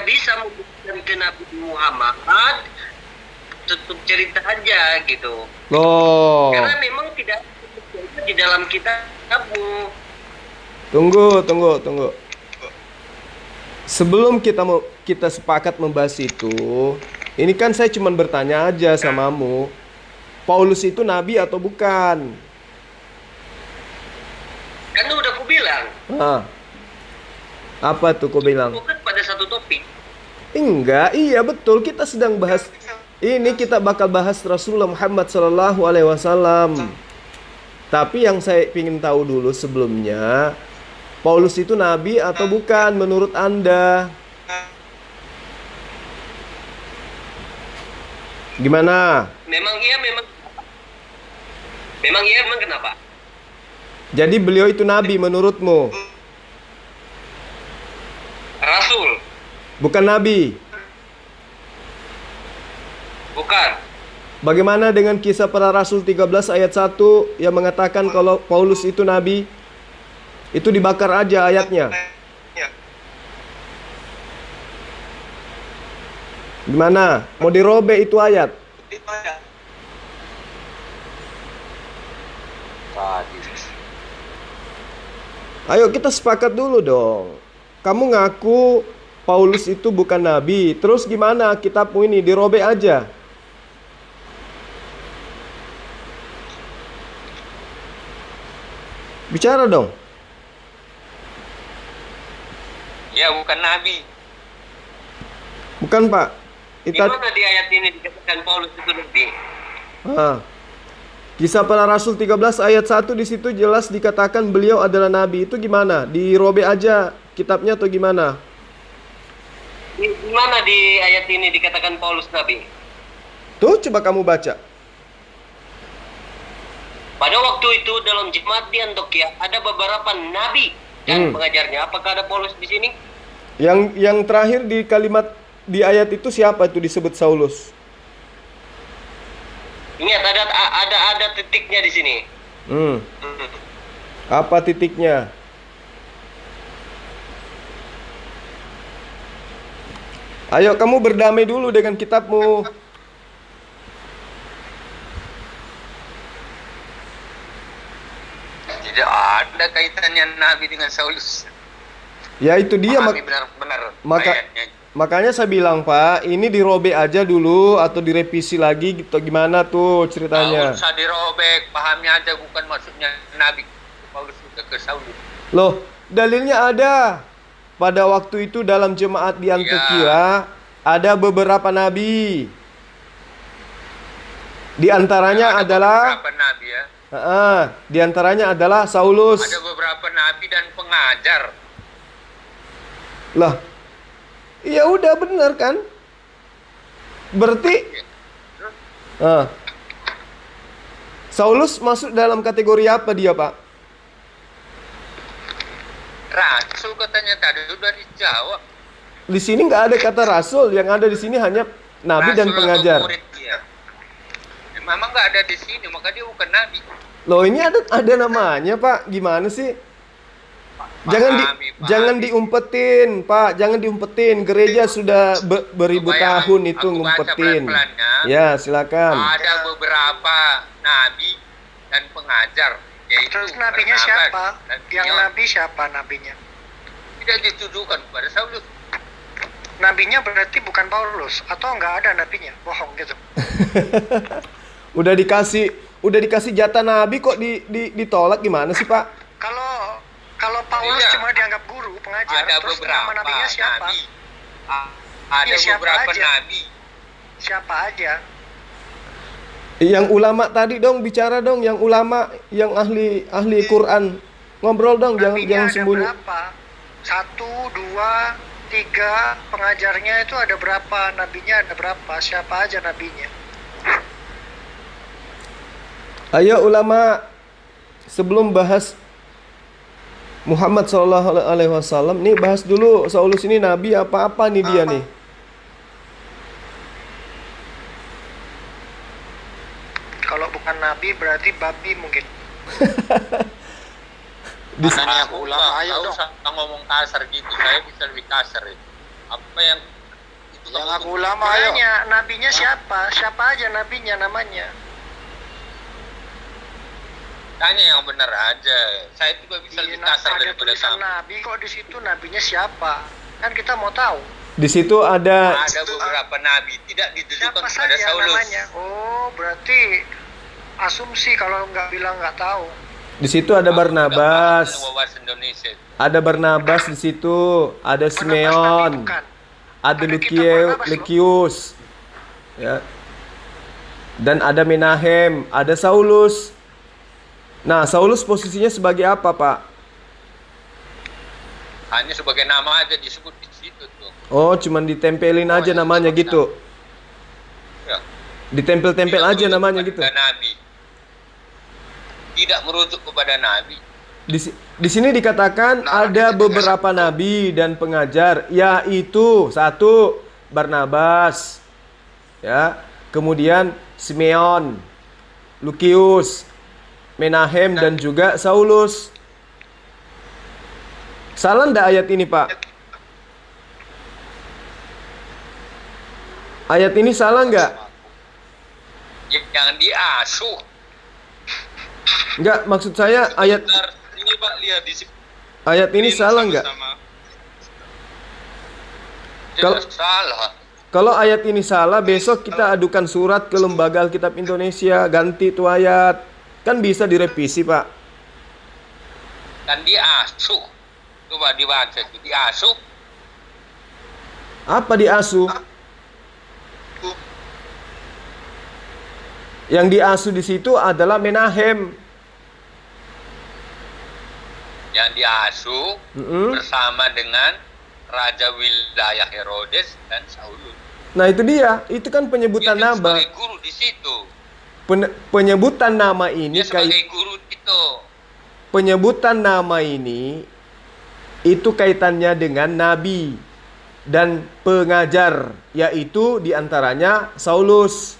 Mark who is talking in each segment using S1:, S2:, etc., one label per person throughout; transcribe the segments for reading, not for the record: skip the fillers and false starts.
S1: tidak bisa membuktikan ke Nabi Muhammad, tutup cerita aja gitu.
S2: Loh,
S1: Karena memang tidak ada di dalam kitabmu.
S2: tunggu. Sebelum kita sepakat membahas itu, ini kan saya cuma bertanya aja samamu. Paulus itu nabi atau bukan?
S1: Kan udah aku bilang,
S2: Ah, apa tuh kau bilang?
S1: bukan pada satu topik.
S2: Enggak, iya betul. Kita sedang bahas ini, kita bakal bahas Rasulullah Muhammad Sallallahu Alaihi Wasallam. Tapi yang saya ingin tahu dulu sebelumnya, Paulus itu nabi atau bukan menurut Anda? Gimana?
S1: Memang iya, memang kenapa?
S2: Jadi beliau itu nabi menurutmu?
S1: Rasul,
S2: Bukan nabi.
S1: bukan.
S2: Bagaimana dengan kisah para rasul 13 ayat 1 yang mengatakan kalau Paulus itu nabi? Itu dibakar aja ayatnya. Gimana? Mau dirobek itu ayat? Ayo kita sepakat dulu dong. Kamu ngaku Paulus itu bukan nabi. Terus gimana kitabmu ini dirobek aja? Bicara dong.
S1: Ya, bukan nabi.
S2: Bukan, Pak.
S1: Di mana di ayat ini dikatakan Paulus itu nabi?
S2: Kisah para Rasul 13 ayat 1 di situ jelas dikatakan beliau adalah nabi. Itu gimana? Dirobek aja kitabnya atau gimana?
S1: Di mana di ayat ini dikatakan Paulus nabi?
S2: Tuh coba kamu baca.
S1: Pada waktu itu dalam jemaat di Antioquia ada beberapa nabi dan pengajarnya. Apakah ada Paulus di sini?
S2: Yang terakhir di kalimat di ayat itu siapa itu disebut Saulus?
S1: Ingat ada titiknya di sini.
S2: Apa titiknya? Ayo kamu berdamai dulu dengan kitabmu.
S1: Tidak ada kaitannya nabi dengan Saulus.
S2: Ya itu dia
S1: Benar-benar ayatnya.
S2: makanya saya bilang Pak, ini dirobek aja dulu atau direvisi lagi gitu gimana tuh ceritanya?
S1: Nggak usah dirobek, pahamnya aja bukan maksudnya nabi Paulus sudah ke Saulus.
S2: Loh, dalilnya ada. Pada waktu itu dalam jemaat di Antioquia ada beberapa nabi. Di antaranya adalah
S1: beberapa nabi ya.
S2: di antaranya adalah Saulus.
S1: Ada beberapa nabi dan pengajar.
S2: Lah, iya udah benar kan? Berarti Saulus masuk dalam kategori apa dia, Pak?
S1: Rasul katanya tadi udah dijawab.
S2: Di sini nggak ada kata rasul, yang ada di sini hanya nabi dan pengajar.
S1: Memang nggak ada di sini, maka dia bukan nabi.
S2: Loh, ini ada namanya, Pak. Gimana sih? Jangan diumpetin, Pak. Jangan diumpetin. Gereja sudah beribu tahun itu ngumpetin. Ya, silakan.
S1: Ada beberapa nabi dan pengajar.
S3: Terus nabinya siapa? Yang nabi siapa nabinya?
S1: Tidak dituduhkan kepada Saulus.
S3: Nabinya berarti bukan Paulus atau nggak ada nabinya? Bohong gitu.
S2: Udah dikasih jatah nabi kok ditolak gimana sih, Pak?
S3: Kalau Paulus cuma dianggap guru, pengajar,
S1: ada
S3: terus
S1: beberapa
S3: nama nabinya siapa?
S1: Nabi. Ada
S3: siapa
S1: beberapa
S3: aja?
S1: nabi.
S3: Siapa aja?
S2: Yang ulama tadi dong, bicara dong, yang ulama, yang ahli Quran. Ngobrol dong, jangan
S3: Nabinya ada
S2: sembunyi.
S3: berapa? 1, 2, 3, pengajarnya itu ada berapa? Nabinya ada berapa? Siapa aja nabinya?
S2: Ayo ulama, sebelum bahas Muhammad Shallallahu Alaihi Wasallam, nih bahas dulu Saulus ini nabi apa nih dia nih?
S3: Kalau bukan nabi berarti babi mungkin.
S1: Makanya ulama ayo dong ngomong kasar gitu, saya bisa lebih kasar itu.
S4: Apa yang itu
S3: Yang
S4: kamu
S3: aku ulama makanya nabinya siapa? Siapa aja nabinya namanya?
S4: tanya yang benar aja. Saya juga bisa lebih kasar
S3: Ada
S4: daripada
S3: tulisan
S4: kamu.
S3: nabi kok di situ nabinya siapa? Kan kita mau tahu.
S2: Di situ ada
S4: Ada beberapa nabi tidak ditujukan
S3: Siapa
S4: kepada
S3: saja
S4: Saulus.
S3: namanya? Oh, berarti asumsi kalau nggak bilang nggak tahu.
S2: di situ ada
S4: Aku tidak paham
S2: Barnabas.
S4: dengan wawasan Indonesia.
S2: Ada Barnabas di situ, ada
S3: Barnabas nabi
S2: Simeon,
S3: bukan.
S2: ada
S3: Ada kitab Barnabas loh.
S2: Lukius. Ya. Dan ada Menahem, ada Saulus. Nah, Saulus posisinya sebagai apa, Pak?
S4: Hanya sebagai nama aja disebut di situ tuh.
S2: Oh, cuman ditempelin aja
S4: iya,
S2: namanya
S4: sebagai
S2: gitu.
S4: Ya.
S2: Ditempel-tempel
S4: Tidak
S2: aja
S4: merujuk
S2: namanya gitu.
S4: kepada Nabi. Tidak merujuk kepada Nabi.
S2: Di sini dikatakan ada beberapa nabi dan pengajar, yaitu satu Barnabas, ya, kemudian Simeon, Lukius, Menahem dan juga Saulus. Salah ndak ayat ini, Pak? Ayat ini salah nggak?
S4: Yang diasuh.
S2: Nggak, maksud saya ayat
S4: Bentar, ini Pak lihat di sini.
S2: ayat ini salah nggak?
S4: Jelas salah.
S2: Kalau ayat ini salah, besok kita adukan surat ke Lembaga Alkitab Indonesia, ganti itu ayat. Kan bisa direvisi, Pak.
S4: Kan diasuh. Coba dibaca itu diasuh.
S2: Apa diasuh? Yang diasuh di situ adalah Menahem.
S4: Yang diasuh
S2: Mm-mm.
S4: bersama dengan Raja wilayah Herodes dan Saulus.
S2: Nah, itu dia. Itu kan penyebutan
S4: Dia
S2: nama.
S4: sebagai guru di situ.
S2: Penyebutan nama ini
S4: Dia sebagai
S2: kayak
S4: guru itu.
S2: penyebutan nama ini itu kaitannya dengan nabi dan pengajar, yaitu diantaranya Saulus.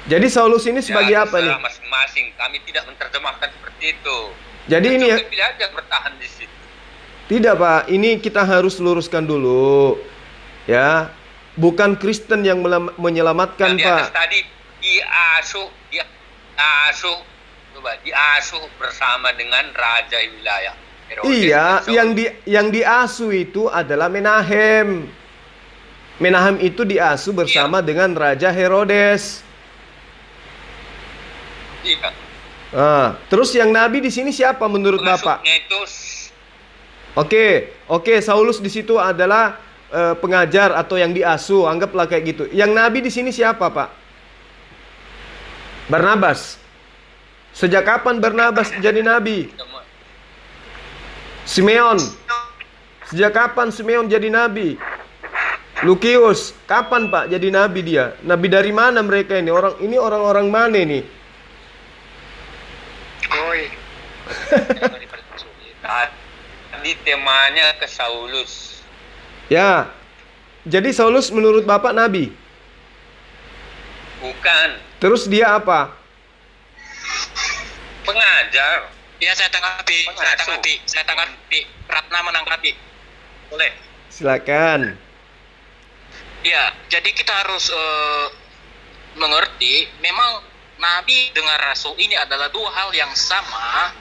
S2: Jadi Saulus ini sebagai
S4: Ya,
S2: apa nih?
S4: terserah masing-masing. Kami tidak menerjemahkan seperti itu.
S2: Jadi ini ya,
S4: Pilih aja bertahan di situ.
S2: tidak, Pak. Ini kita harus luruskan dulu. Ya. Bukan Kristen yang menyelamatkan,
S4: Yang di atas
S2: Pak.
S4: tadi diasuh, coba diasuh bersama dengan Raja wilayah Herodes
S2: Iya,
S4: dan Saulus.
S2: yang diasuh itu adalah Menahem. Menahem itu diasuh bersama dengan Raja Herodes.
S4: Iya.
S2: Ah, terus yang nabi di sini siapa menurut Bapak?
S4: Pengasuhnya itu
S2: Oke, Saulus di situ adalah pengajar atau yang diasuh, anggaplah kayak gitu. Yang nabi di sini siapa, Pak? Barnabas. Sejak kapan Barnabas jadi nabi? Simeon. Sejak kapan Simeon jadi nabi? Lukius, kapan Pak jadi nabi dia? Nabi dari mana mereka ini? Orang-orang mana nih?
S3: Goy.
S4: Tadi temanya ke Saulus.
S2: Ya. Jadi Saulus menurut Bapak nabi.
S4: Bukan
S2: Terus dia apa?
S4: pengajar.
S5: Ya, saya tanggapi. Ratna menanggapi. Boleh.
S2: Silakan.
S5: Ya, jadi kita harus mengerti, memang Nabi dengan Rasul ini adalah dua hal yang sama,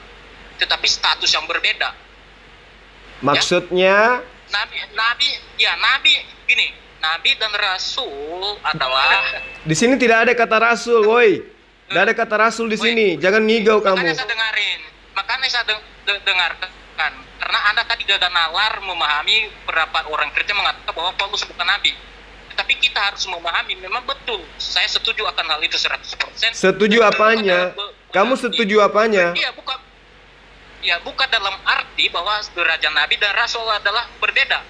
S5: tetapi status yang berbeda.
S2: Maksudnya
S5: Nabi gini, Nabi dan Rasul adalah.
S2: di sini tidak ada kata rasul, woi. Tidak ada kata rasul di sini. Jangan ngigau kamu.
S5: Makanya saya dengarkan, karena Anda tadi gagal nalar memahami berapa orang Kristen mengatakan bahwa Paulus bukan Nabi. Tetapi kita harus memahami, memang betul. Saya setuju akan hal itu 100%.
S2: Setuju apanya? Kamu setuju apanya?
S5: Iya, bukan dalam arti bahwa derajat Nabi dan Rasul adalah berbeda.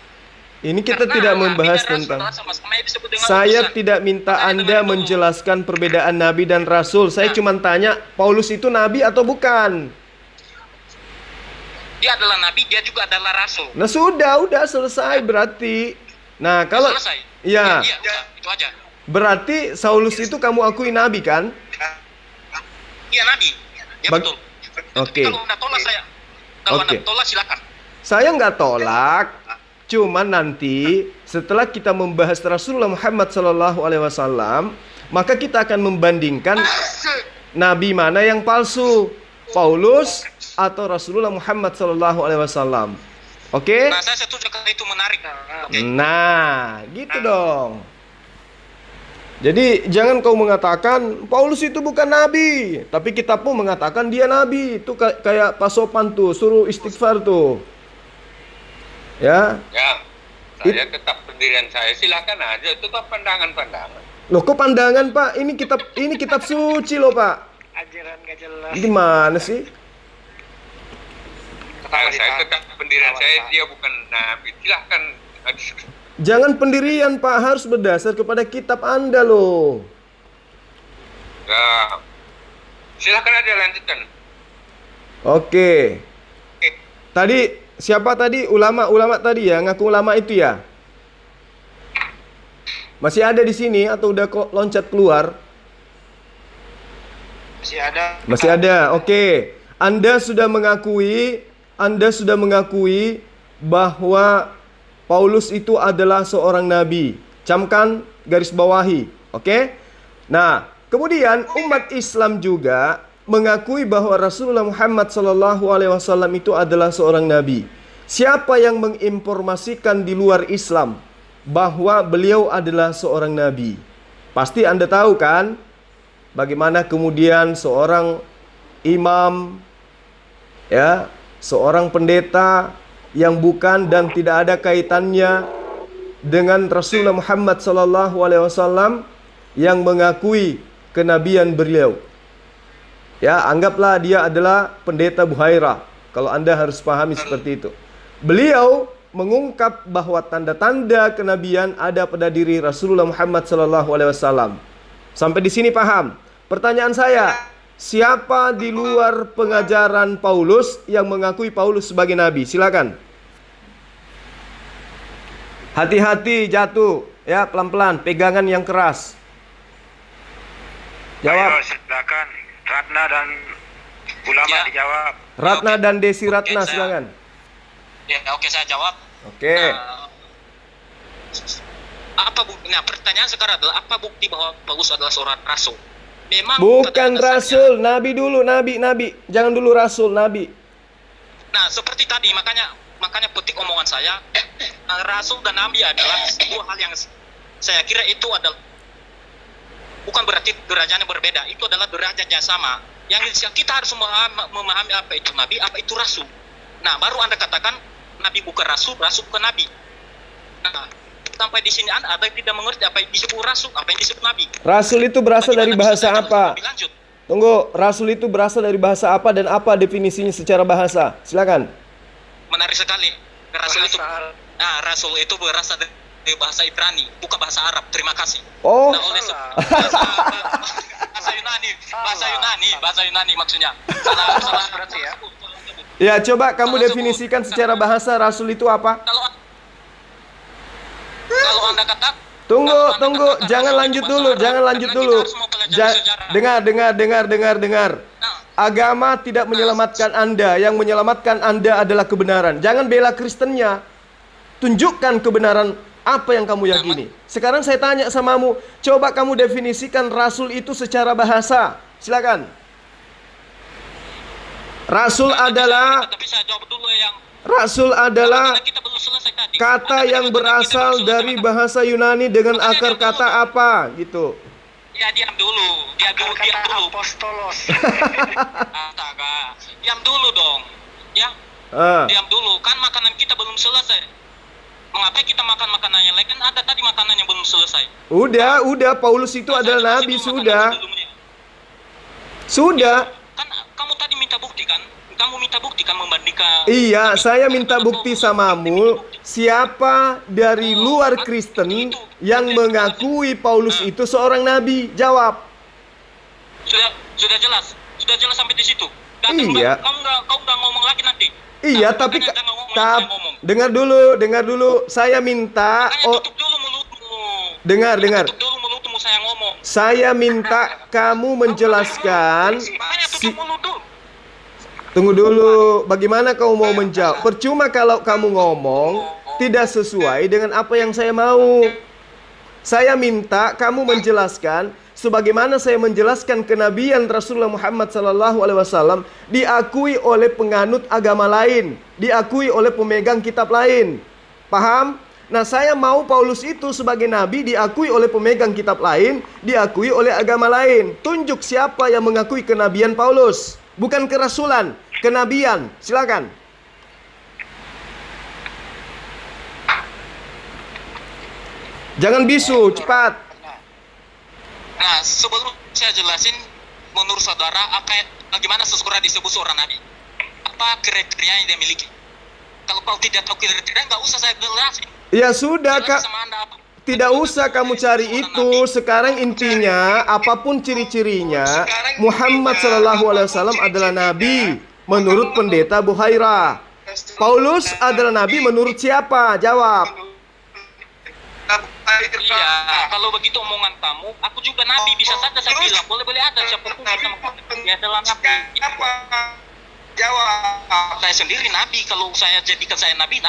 S2: Ini kita
S5: Karena
S2: tidak
S5: Nabi
S2: membahas
S5: dan Rasul
S2: tentang.
S5: adalah sama-sama yang disebut dengan
S2: Saya
S5: utusan.
S2: tidak minta
S5: Makanya
S2: Anda
S5: dengan itu,
S2: menjelaskan perbedaan nabi dan rasul. Saya
S5: Nah.
S2: cuma tanya, Paulus itu nabi atau bukan?
S5: Dia adalah Nabi, dia juga adalah Rasul.
S2: Nah, udah selesai berarti. Nah, kalau
S5: Selesai.
S2: iya,
S5: Iya, udah, itu aja.
S2: berarti Saulus itu kamu akui nabi kan?
S5: Iya, Nabi. Ya
S2: Bag-
S5: betul.
S2: Oke.
S5: Kalau Anda tolak saya. Kalau
S2: Oke.
S5: Anda tolak silakan.
S2: Saya nggak tolak. Cuman nanti setelah kita membahas Rasulullah Muhammad SAW, maka kita akan membandingkan nabi mana yang palsu, Paulus atau Rasulullah Muhammad SAW. Oke?
S5: Nah, saya setuju kalau itu menarik. Oke.
S2: Nah, gitu dong. Jadi jangan kau mengatakan Paulus itu bukan nabi, tapi kitabmu mengatakan dia nabi. Itu kayak Pak Sopan tuh, suruh istighfar tuh. Ya.
S4: Ya, saya tetap pendirian saya. Silakan aja, itu kan pandangan-pandangan.
S2: Loh, kok pandangan, Pak? Ini kitab suci loh, Pak.
S3: Ajaran gak jelas.
S2: Gimana sih?
S4: Saya tetap pendirian saya, dia bukan nabi. Silahkan.
S2: Jangan pendirian, Pak, harus berdasar kepada kitab Anda loh.
S4: Ya, silakan aja lanjutkan.
S2: Oke. Tadi siapa tadi? Ulama tadi ya, ngaku ulama itu ya? Masih ada di sini atau udah kok loncat keluar?
S3: Masih ada.
S2: Masih ada. Oke. Anda sudah mengakui bahwa Paulus itu adalah seorang nabi. Camkan, garis bawahi. Oke? Nah, kemudian umat Islam juga mengakui bahwa Rasulullah Muhammad SAW itu adalah seorang nabi. Siapa yang menginformasikan di luar Islam bahwa beliau adalah seorang nabi? Pasti Anda tahu kan? Bagaimana kemudian seorang imam, ya, seorang pendeta yang bukan dan tidak ada kaitannya dengan Rasulullah Muhammad SAW yang mengakui kenabian beliau. Ya, anggaplah dia adalah pendeta Buhairah. Kalau Anda harus pahami seperti itu. Beliau mengungkap bahwa tanda-tanda kenabian ada pada diri Rasulullah Muhammad SAW. Sampai di sini paham? Pertanyaan saya, siapa di luar pengajaran Paulus yang mengakui Paulus sebagai nabi? Silakan. Hati-hati jatuh, ya, pelan-pelan, pegangan yang keras. Jawab.
S6: Ayo, silakan. Ratna dan ulama
S5: Ya.
S6: dijawab.
S2: Ratna
S5: Oke.
S2: dan Desi
S5: Oke,
S2: Ratna,
S5: saya-
S2: silakan.
S5: Ya, oke, saya jawab.
S2: Oke.
S5: Apa bukti? Nah, pertanyaan sekarang adalah apa bukti bahwa Paulus adalah seorang rasul? Memang
S2: Bukan
S5: pada dasarnya-
S2: rasul, nabi dulu, nabi. Jangan dulu rasul, nabi.
S5: Nah, seperti tadi makanya petik omongan saya, rasul dan nabi adalah dua hal yang saya kira itu adalah bukan berarti derajatnya berbeda, itu adalah derajat yang sama. Yang kita harus memahami apa itu nabi, apa itu rasul. Nah, baru Anda katakan nabi bukan rasul, rasul bukan nabi. Nah, sampai di sini Anda ada yang tidak mengerti apa yang disebut rasul, apa yang disebut nabi.
S2: Rasul itu berasal dari
S5: Bagaimana
S2: bahasa
S5: bisa
S2: apa?
S5: lebih lanjut?
S2: Tunggu, rasul itu berasal dari bahasa apa dan apa definisinya secara bahasa? Silakan.
S5: Menarik sekali. Rasul itu,
S3: Bahasa
S5: rasul itu berasal dari bahasa Ibrani, bukan bahasa Arab. Terima kasih.
S2: Oh,
S5: Nah, oleh bahasa Yunani maksudnya. Salah
S3: berarti ya.
S2: ya, coba kamu definisikan secara bahasa rasul itu apa?
S5: Kalau Anda kata
S2: Tunggu, jangan lanjut dulu. Dengar. Agama tidak menyelamatkan Anda, yang menyelamatkan Anda adalah kebenaran. Jangan bela Kristennya. Tunjukkan kebenaran apa yang kamu yakini. Sekarang saya tanya samamu, coba kamu definisikan rasul itu secara bahasa. Silakan. Rasul adalah
S5: tapi saya jawab dulu yang kita belum selesai tadi.
S2: kata yang berasal dari bahasa Yunani dengan akar kata apa gitu.
S5: Ya, diam dulu.
S3: Kata apostolos.
S5: Astaga. Diam dulu dong. Ya, diam dulu. Kan makanan kita belum selesai. Mengapa kita makan makanan yang lain? Kan ada tadi makanan yang belum selesai.
S2: Udah, Paulus itu adalah nabi, sudah.
S5: Kan kamu tadi minta bukti kan? Kamu minta bukti kan membandingkan.
S2: Iya, saya minta bukti samamu. Siapa dari luar Kristen yang mengakui Paulus itu seorang nabi? Jawab.
S5: Sudah jelas sampai di situ.
S2: Iya.
S5: Kamu udah ngomong lagi nanti.
S2: Iya,
S5: Nah,
S2: tapi
S5: makanya jangan ngomong yang saya ngomong.
S2: dengar dulu. Saya minta.
S5: Makanya tutup dulu mulutmu.
S2: Dengar.
S5: Tutup dulu mulutmu, saya ngomong.
S2: Saya minta kamu menjelaskan.
S5: Makanya tutup mulut dulu.
S2: Tunggu dulu. Bagaimana kamu mau menjawab? Percuma kalau kamu ngomong. tidak sesuai dengan apa yang saya mau. Saya minta kamu menjelaskan sebagaimana saya menjelaskan kenabian Rasulullah Muhammad SAW diakui oleh penganut agama lain, diakui oleh pemegang kitab lain. Paham? Nah, saya mau Paulus itu sebagai nabi diakui oleh pemegang kitab lain, diakui oleh agama lain. Tunjuk siapa yang mengakui kenabian Paulus, bukan kerasulan, kenabian. Silakan. Jangan bisu, cepat.
S5: Nah, sebelum saya jelasin, menurut saudara, bagaimana seseorang disebut seorang nabi? Apa kriteria yang dia miliki? Kalau kau tidak tahu kriteria, nggak usah saya jelasin.
S2: Ya sudah, Kak.
S5: Sama Anda apa?
S2: Tidak usah kamu cari itu. Sekarang intinya, apapun ciri-cirinya, Muhammad SAW adalah nabi menurut pendeta Buhaira. Paulus adalah nabi menurut siapa? Jawab.
S5: Iya, kalau begitu omongan kamu, aku juga nabi, bisa saja saya bilang, boleh-boleh ada siapa pun bisa mengatakan dia adalah nabi.
S6: Jawab.
S5: Saya sendiri nabi, kalau saya jadikan saya nabi.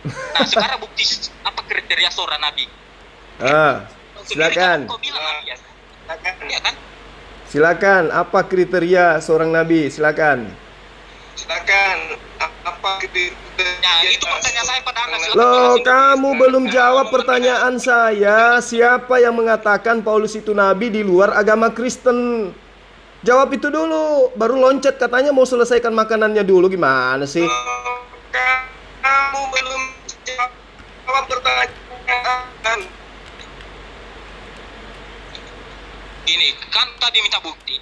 S5: Nah, sekarang bukti apa kriteria seorang nabi?
S2: Silakan.
S5: Kau bilang nabi ya? Iya kan?
S2: Silakan, apa kriteria seorang nabi? Silakan.
S6: Apa
S5: Nah, itu pertanyaan saya pada Anda. Silakan
S2: Loh,
S5: jelasin.
S2: kamu belum jawab pertanyaan saya. Siapa yang mengatakan Paulus itu nabi di luar agama Kristen? Jawab itu dulu, baru loncat katanya mau selesaikan makanannya dulu. Gimana sih?
S6: Kamu belum jawab pertanyaan.
S5: Gini, kan tadi minta bukti.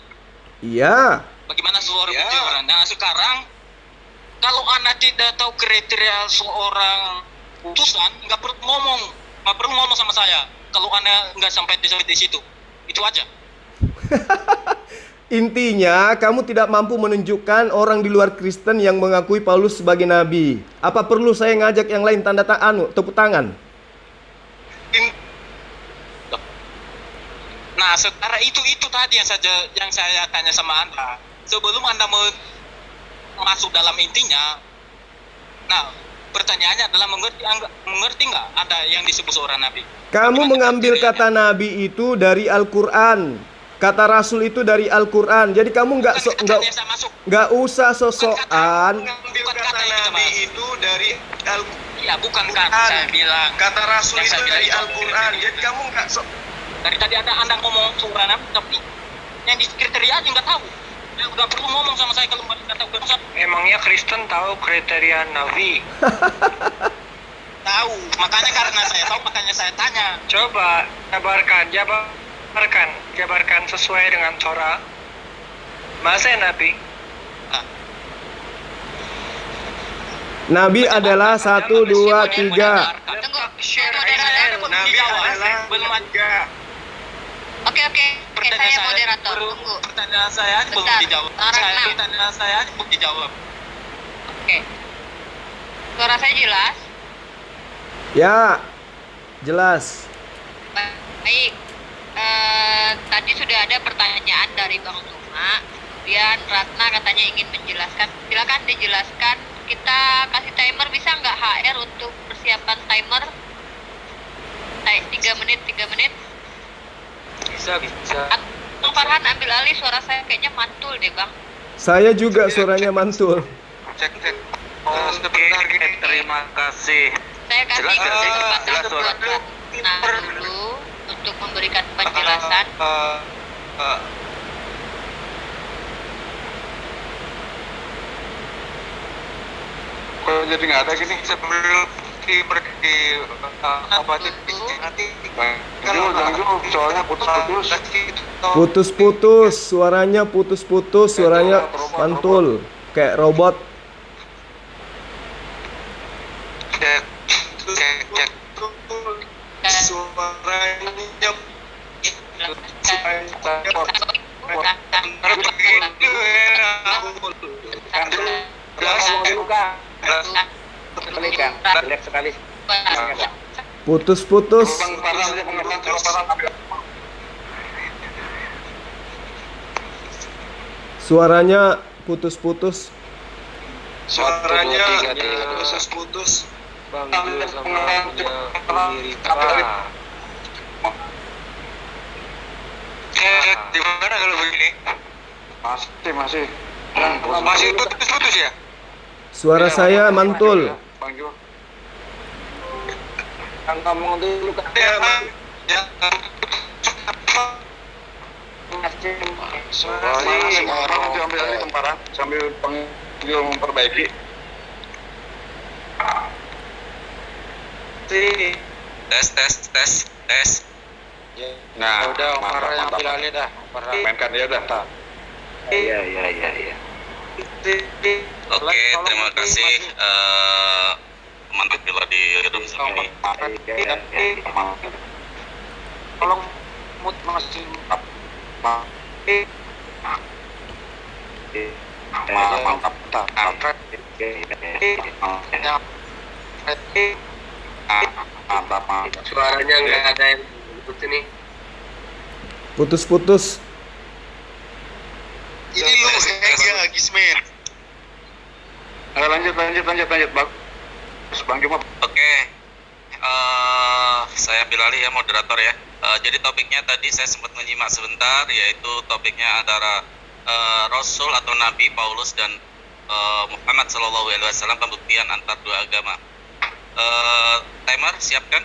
S2: Iya.
S5: Bagaimana seorang bukti orang? Nah, sekarang kalau Anda tidak tahu kriteria seorang utusan, nggak perlu ngomong sama saya. Kalau Anda nggak sampai di situ, itu aja.
S2: Intinya, kamu tidak mampu menunjukkan orang di luar Kristen yang mengakui Paulus sebagai nabi. Apa perlu saya ngajak yang lain tepuk tangan?
S5: Nah, sekarang itu tadi yang saya tanya sama Anda. Sebelum Anda masuk dalam intinya, nah pertanyaannya adalah mengerti nggak ada yang disebut seorang nabi?
S2: Kamu mengambil kata nabi itu dari Al-Quran, kata rasul itu dari Al-Quran. Jadi kamu nggak usah sosokan.
S6: Mengambil kata nabi itu dari
S5: Iya, bukan kata saya bilang.
S6: kata rasul itu dari Al-Quran. Jadi kamu nggak
S5: Dari tadi Anda ngomong seorang nabi, tapi yang di kriteria aja nggak tahu. Ya, nggak perlu ngomong sama saya kalau nggak tahu kriteria.
S1: Emangnya Kristen tahu kriteria nabi?
S5: Tahu, makanya karena saya tahu, makanya saya tanya.
S1: Coba jabarkan sesuai dengan Torah. Masa nabi?
S2: Nabi adalah 1, 2, 3.
S5: Tunggu, moderator belum dijawab. Belum ada. Oke, saya moderator. Tunggu. Pertanyaan saya belum dijawab. Pertanyaan saya belum dijawab. Oke. Suara saya jelas?
S2: Ya, jelas.
S7: Baik. Tadi sudah ada pertanyaan dari Bang Tuma. Kemudian Ratna katanya ingin menjelaskan. Silakan dijelaskan. Kita kasih timer, bisa nggak HR untuk persiapan timer? 3 menit.
S1: Bisa.
S7: Bang Farhan ambil alih, suara saya kayaknya mantul deh Bang.
S2: Saya juga suaranya mantul.
S6: cek. Sebentar, terima kasih.
S7: Saya kasih kesempatan
S6: jelas
S7: buat Ratna dulu untuk memberikan penjelasan.
S6: Kok jadi nggak ada gini sebelum pergi apa nanti soalnya
S2: Putus-putus, suaranya putus-putus, suaranya mantul kayak robot.
S6: cek suaranya
S2: Putus-putus. Suaranya putus-putus.
S6: suaranya putus. Bang juga sama punya Amerika.
S4: Di mana kalau begini?
S6: Masih. Masih putus ya?
S2: Suara saya mantul.
S6: Bang Jo. Yang ngomong dulu kan.
S4: Ya,
S6: Ambil aja temparan sambil panggil memperbaiki.
S4: Tes.
S6: Nah,
S4: Udah, Omar yang
S6: mantap.
S4: ambil alih dah.
S6: Mainkan dia dah. Iya.
S8: Oke, terima kasih teman-teman pribadi Room Sami.
S4: Tolong mut masih.
S6: Mantap.
S1: Suaranya nggak ada yang ikut ini.
S2: Putus-putus.
S6: Ini lu ya, Gismen. Lanjut, bagus. Bang Cuma.
S8: Oke, saya Bilali ya, moderator ya. Jadi topiknya tadi saya sempat menyimak sebentar, yaitu topiknya antara Rasul atau Nabi Paulus dan Muhammad SAW, pembuktian antar dua agama. Timer siapkan.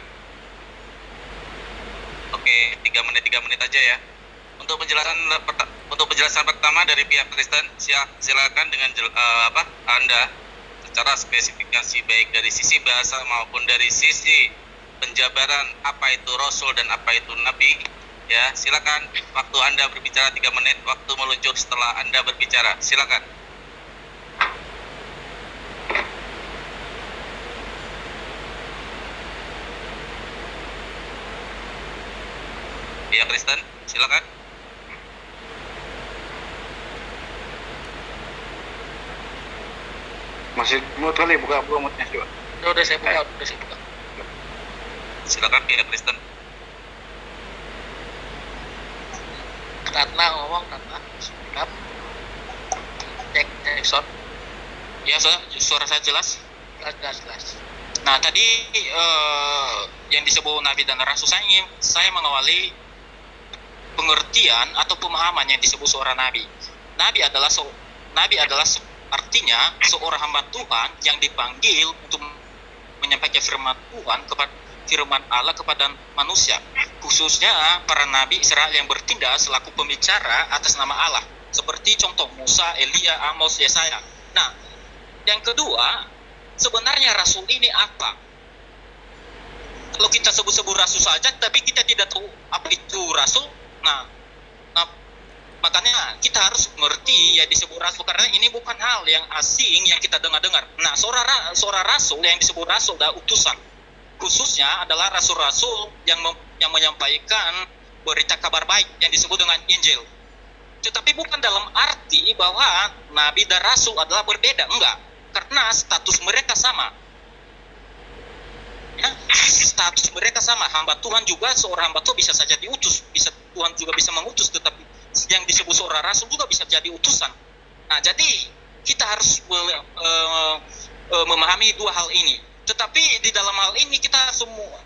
S8: Oke, 3 menit aja ya. Untuk penjelasan pertama dari pihak Kristen, silakan dengan Anda secara spesifikasi baik dari sisi bahasa maupun dari sisi penjabaran apa itu Rasul dan apa itu Nabi. Ya, silakan. Waktu Anda berbicara 3 menit, waktu meluncur setelah Anda berbicara. Silakan. Pihak Kristen, silakan.
S6: Masih mute kali, buka mute-nya coba.
S5: Udah saya buka.
S8: Silakan pihak Kristen.
S5: Ratna ngomong, Ratna. Siap. Cek sound. Ya, suara saya jelas? Jelas. Nah, tadi yang disebut Nabi dan Rasul, saya mengawali pengertian atau pemahaman yang disebut seorang Nabi. Nabi adalah artinya seorang hamba Tuhan yang dipanggil untuk menyampaikan firman Tuhan firman Allah kepada manusia, khususnya para nabi Israel yang bertindak selaku pembicara atas nama Allah, seperti contoh Musa, Elia, Amos, Yesaya. Nah, yang kedua, sebenarnya rasul ini apa? Kalau kita sebut-sebut rasul saja, tapi kita tidak tahu apa itu rasul. Nah, makanya kita harus mengerti ya disebut rasul, karena ini bukan hal yang asing yang kita dengar-dengar. Nah, seorang rasul yang disebut rasul adalah utusan, khususnya adalah rasul-rasul yang menyampaikan berita kabar baik yang disebut dengan Injil. Tetapi bukan dalam arti bahwa nabi dan rasul adalah berbeda, enggak, karena status mereka sama. Ya, status mereka sama. Hamba Tuhan juga, seorang hamba Tuhan bisa saja diutus, Tuhan juga bisa mengutus, tetapi yang disebut seorang rasul juga bisa jadi utusan. Nah, jadi kita harus memahami dua hal ini. Tetapi di dalam hal ini kita semua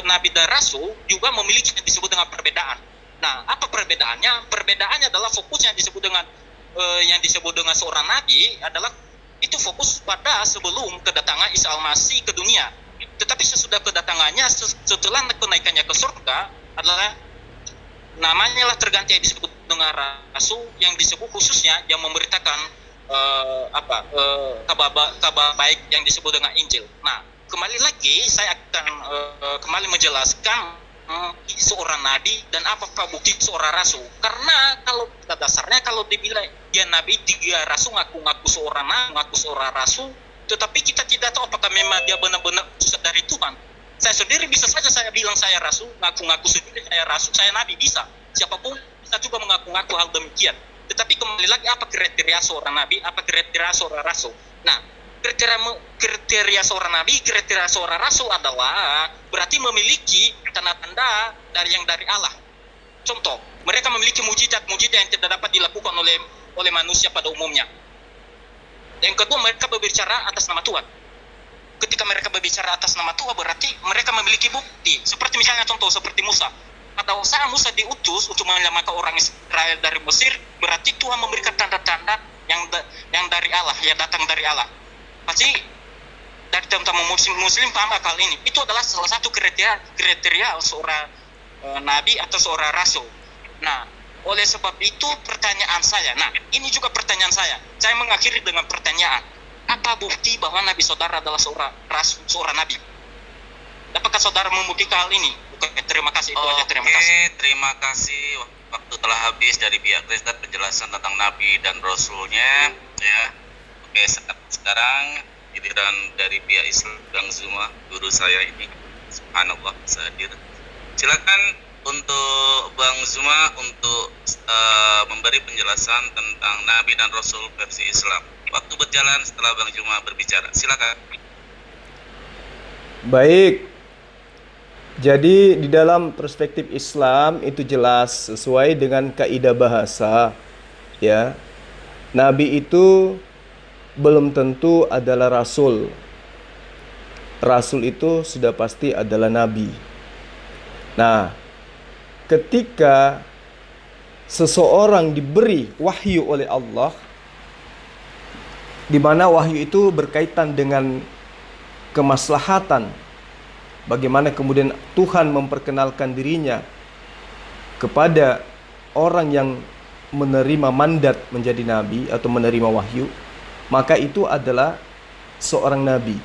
S5: nabi dan rasul juga memiliki yang disebut dengan perbedaan. Nah, apa perbedaannya? Perbedaannya adalah fokusnya disebut dengan yang disebut dengan seorang nabi adalah itu fokus pada sebelum kedatangan Isa Al-Masih ke dunia. Tetapi sesudah kedatangannya, setelah kenaikannya ke surga, adalah namanya lah terganti yang disebut dengan rasul, yang disebut khususnya yang memberitakan kabar baik yang disebut dengan Injil. Nah, kembali lagi saya akan kembali menjelaskan seorang nabi dan apakah bukti seorang rasul. Karena kalau pada dasarnya kalau dibilang dia nabi, dia rasul, ngaku seorang nabi, ngaku seorang rasul, tetapi kita tidak tahu apakah memang dia benar-benar utusan dari Tuhan. Saya sendiri bisa saja saya bilang saya rasul, ngaku-ngaku sendiri saya rasul, saya nabi, bisa. Siapapun bisa juga mengaku-ngaku hal demikian. Tetapi kembali lagi, apa kriteria seorang nabi, apa kriteria seorang rasul? Nah, kriteria seorang nabi, kriteria seorang rasul adalah berarti memiliki tanda-tanda dari Allah. Contoh, mereka memiliki mujizat-mujizat yang tidak dapat dilakukan oleh manusia pada umumnya. Yang kedua, mereka berbicara atas nama Tuhan. ketika mereka berbicara atas nama Tuhan berarti mereka memiliki bukti. Seperti misalnya contoh seperti Musa. Pada saat Musa diutus untuk menyelamatkan orang Israel dari Mesir, berarti Tuhan memberikan tanda-tanda yang dari Allah, yang datang dari Allah. Pasti dari teman-teman muslim paham akal ini. Itu adalah salah satu kriteria seorang nabi atau seorang rasul. Nah, oleh sebab itu pertanyaan saya. Nah, ini juga pertanyaan saya. Saya mengakhiri dengan pertanyaan. Apa bukti bahwa Nabi saudara adalah seorang rasul, seorang nabi? Dapatkah saudara membuktikan hal ini? Oke, terima kasih itu aja. Terima kasih.
S8: Terima kasih. Waktu telah habis dari pihak Kristen penjelasan tentang Nabi dan Rasulnya. Ya. Oke, sekarang giliran dari pihak Islam, Bang Zuma, guru saya ini. Subhanallah, hadir. Silakan untuk Bang Zuma untuk memberi penjelasan tentang Nabi dan Rasul versi Islam. Waktu berjalan setelah Bang Zuma berbicara. Silakan.
S2: Baik. Jadi di dalam perspektif Islam itu jelas sesuai dengan kaidah bahasa, ya. Nabi itu belum tentu adalah rasul. Rasul itu sudah pasti adalah nabi. Nah, ketika seseorang diberi wahyu oleh Allah, di mana wahyu itu berkaitan dengan kemaslahatan, bagaimana kemudian Tuhan memperkenalkan dirinya kepada orang yang menerima mandat menjadi nabi atau menerima wahyu, maka itu adalah seorang nabi.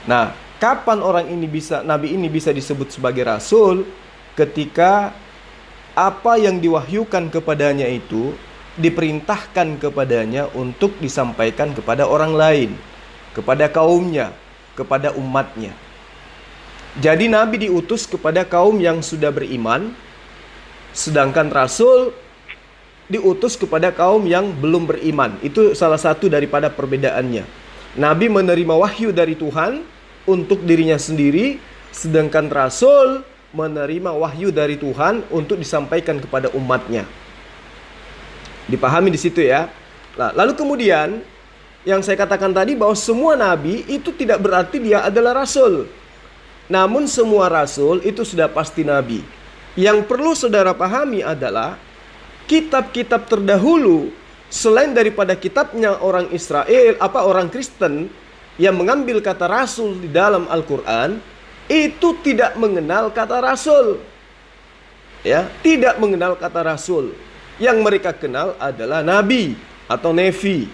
S2: Nah, kapan nabi ini bisa disebut sebagai rasul? Ketika apa yang diwahyukan kepadanya itu diperintahkan kepadanya untuk disampaikan kepada orang lain, kepada kaumnya, kepada umatnya. Jadi Nabi diutus kepada kaum yang sudah beriman, sedangkan Rasul diutus kepada kaum yang belum beriman. Itu salah satu daripada perbedaannya. Nabi menerima wahyu dari Tuhan untuk dirinya sendiri, sedangkan Rasul menerima wahyu dari Tuhan untuk disampaikan kepada umatnya. Dipahami di situ ya. Nah, lalu kemudian yang saya katakan tadi bahwa semua nabi itu tidak berarti dia adalah rasul. Namun semua rasul itu sudah pasti nabi. Yang perlu saudara pahami adalah kitab-kitab terdahulu selain daripada kitabnya orang Israel, orang Kristen yang mengambil kata rasul di dalam Al-Quran, itu tidak mengenal kata rasul. Ya, tidak mengenal kata rasul. Yang mereka kenal adalah nabi atau nevi.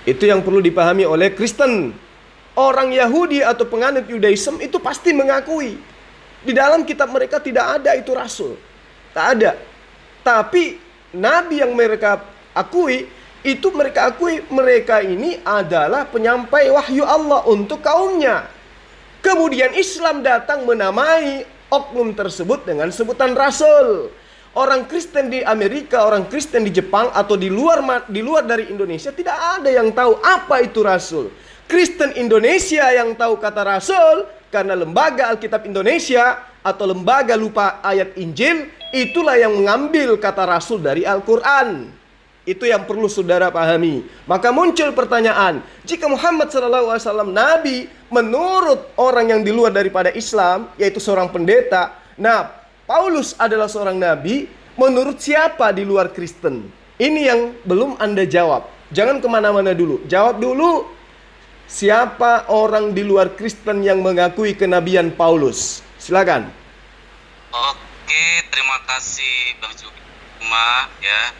S2: Itu yang perlu dipahami oleh Kristen. Orang Yahudi atau penganut Yudaism itu pasti mengakui di dalam kitab mereka tidak ada itu rasul. Tak ada. Tapi nabi yang mereka akui, itu mereka akui mereka ini adalah penyampai wahyu Allah untuk kaumnya. Kemudian Islam datang menamai oknum tersebut dengan sebutan rasul. Orang Kristen di Amerika, orang Kristen di Jepang atau di luar dari Indonesia tidak ada yang tahu apa itu rasul. Kristen Indonesia yang tahu kata rasul karena lembaga Alkitab Indonesia atau lembaga lupa ayat Injil, itulah yang mengambil kata rasul dari Al-Quran. Itu yang perlu saudara pahami. Maka muncul pertanyaan, jika Muhammad SAW nabi menurut orang yang di luar daripada Islam, yaitu seorang pendeta, nah Paulus adalah seorang nabi menurut siapa di luar Kristen? Ini yang belum Anda jawab. Jangan kemana-mana dulu. Jawab dulu, siapa orang di luar Kristen yang mengakui kenabian Paulus? Silakan.
S8: Oke, terima kasih Bang Zuma ya,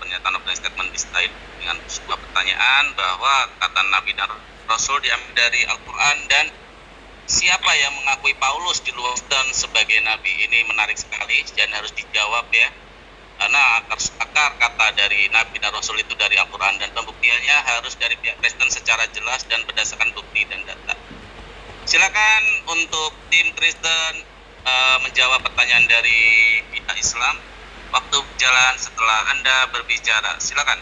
S8: pernyataan opening statement disertai dengan sebuah pertanyaan bahwa kata Nabi dan Rasul diambil dari Al-Quran dan siapa yang mengakui Paulus di luar dan sebagai nabi. Ini menarik sekali dan harus dijawab ya, karena akar kata dari Nabi dan Rasul itu dari Al-Quran dan pembuktiannya harus dari pihak Kristen secara jelas dan berdasarkan bukti dan data. Silakan untuk tim Kristen menjawab pertanyaan dari pihak Islam. Waktu berjalan setelah Anda berbicara. Silakan.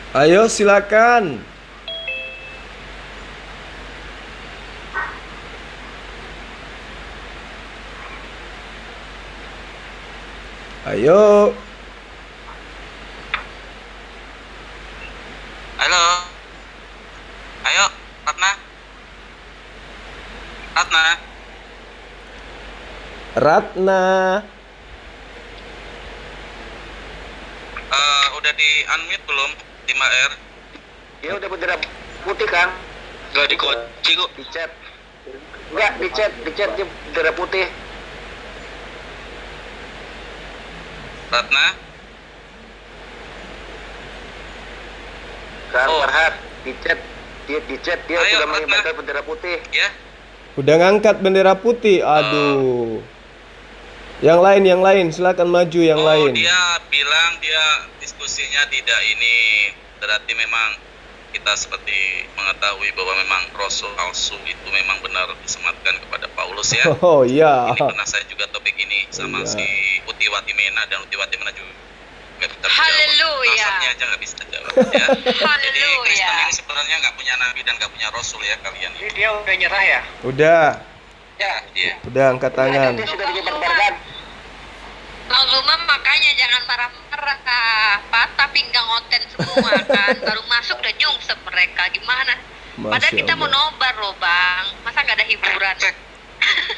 S2: Ayo silakan. Ayo.
S8: Halo. Ayo, Ratna. Ratna.
S2: Ratna.
S8: Udah di unmute belum? 5R.
S6: Ya udah bendera putih kan?
S4: Gak dikunci kok.
S6: Di chat. Enggak, di chat dia bendera putih.
S8: Ratna.
S6: Kan
S8: Oh.
S6: Farhat di chat dia
S8: Ayo,
S6: sudah
S8: Ratna.
S6: mengibarkan bendera putih.
S8: Ya.
S2: Udah ngangkat bendera putih. Aduh. Yang lain, silakan maju yang lain.
S8: Dia bilang dia diskusinya tidak ini. Berarti memang kita seperti mengetahui bahwa memang Rasul palsu itu memang benar disematkan kepada Paulus ya.
S2: Oh iya.
S8: Ini pernah saya juga topik ini sama
S2: Iya.
S8: si Utiwati Mena, dan Utiwati Mena juga nggak bisa
S7: Haleluya.
S8: Nasabnya aja nggak bisa jawab ya. Jadi Kristen ini sebenarnya nggak punya nabi dan nggak punya Rasul ya kalian.
S3: Jadi dia udah nyerah ya?
S2: Udah.
S8: Ya, dia.
S2: Udah angkat tangan.
S6: Dia sudah dikibarkan.
S7: Bang Zuma makanya jangan marah-marah, patah pinggang oten semua kan, baru masuk udah nyungsep mereka, gimana? Padahal
S2: Masya
S7: kita mau
S2: Allah.
S7: nobar loh bang, masa nggak ada hiburan?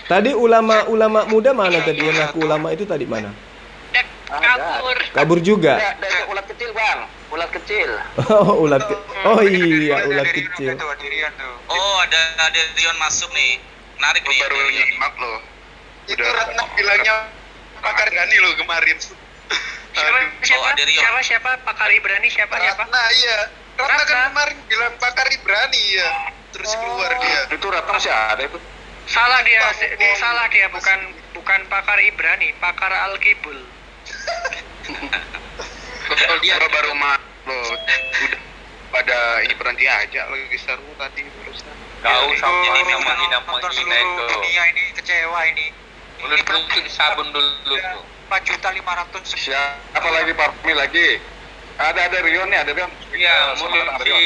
S2: Tadi ulama muda mana tadi yang ngaku ulama itu tadi mana?
S7: Udah kabur.
S2: Kabur juga.
S6: Ada ulat kecil, Bang. Ulat kecil.
S2: Oh, oh iya, ulat kecil.
S8: Oh, ada Rion masuk nih. Menarik nih.
S9: Baru
S8: Rion nih.
S9: nyimak loh. Itu Ratna bilangnya Pakar Gani loh kemarin.
S8: Oh, ada Rion.
S3: Siapa? Pakar Ibrani siapa?
S9: Ratna iya. Ratna kan kemarin bilang Pakar Ibrani ya. Terus keluar dia.
S6: Itu Ratna masih ada itu.
S3: Salah dia, bukan pakar Ibrani, pakar Al-Kibul.
S9: Kalau dia baru loh. Udah pada ini berhenti aja lagi seru tadi terus.
S4: Gak usah
S8: Ini
S4: hina
S8: memang
S4: menghina itu.
S3: Dunia ini kecewa ini.
S4: Mulut itu disabun dulu tuh.
S3: 4.500.000.
S6: Siapa lagi Parmi lagi? Ada Rion nih, ada Rion.
S4: Iya,
S6: Sama
S4: mulut
S6: Rion.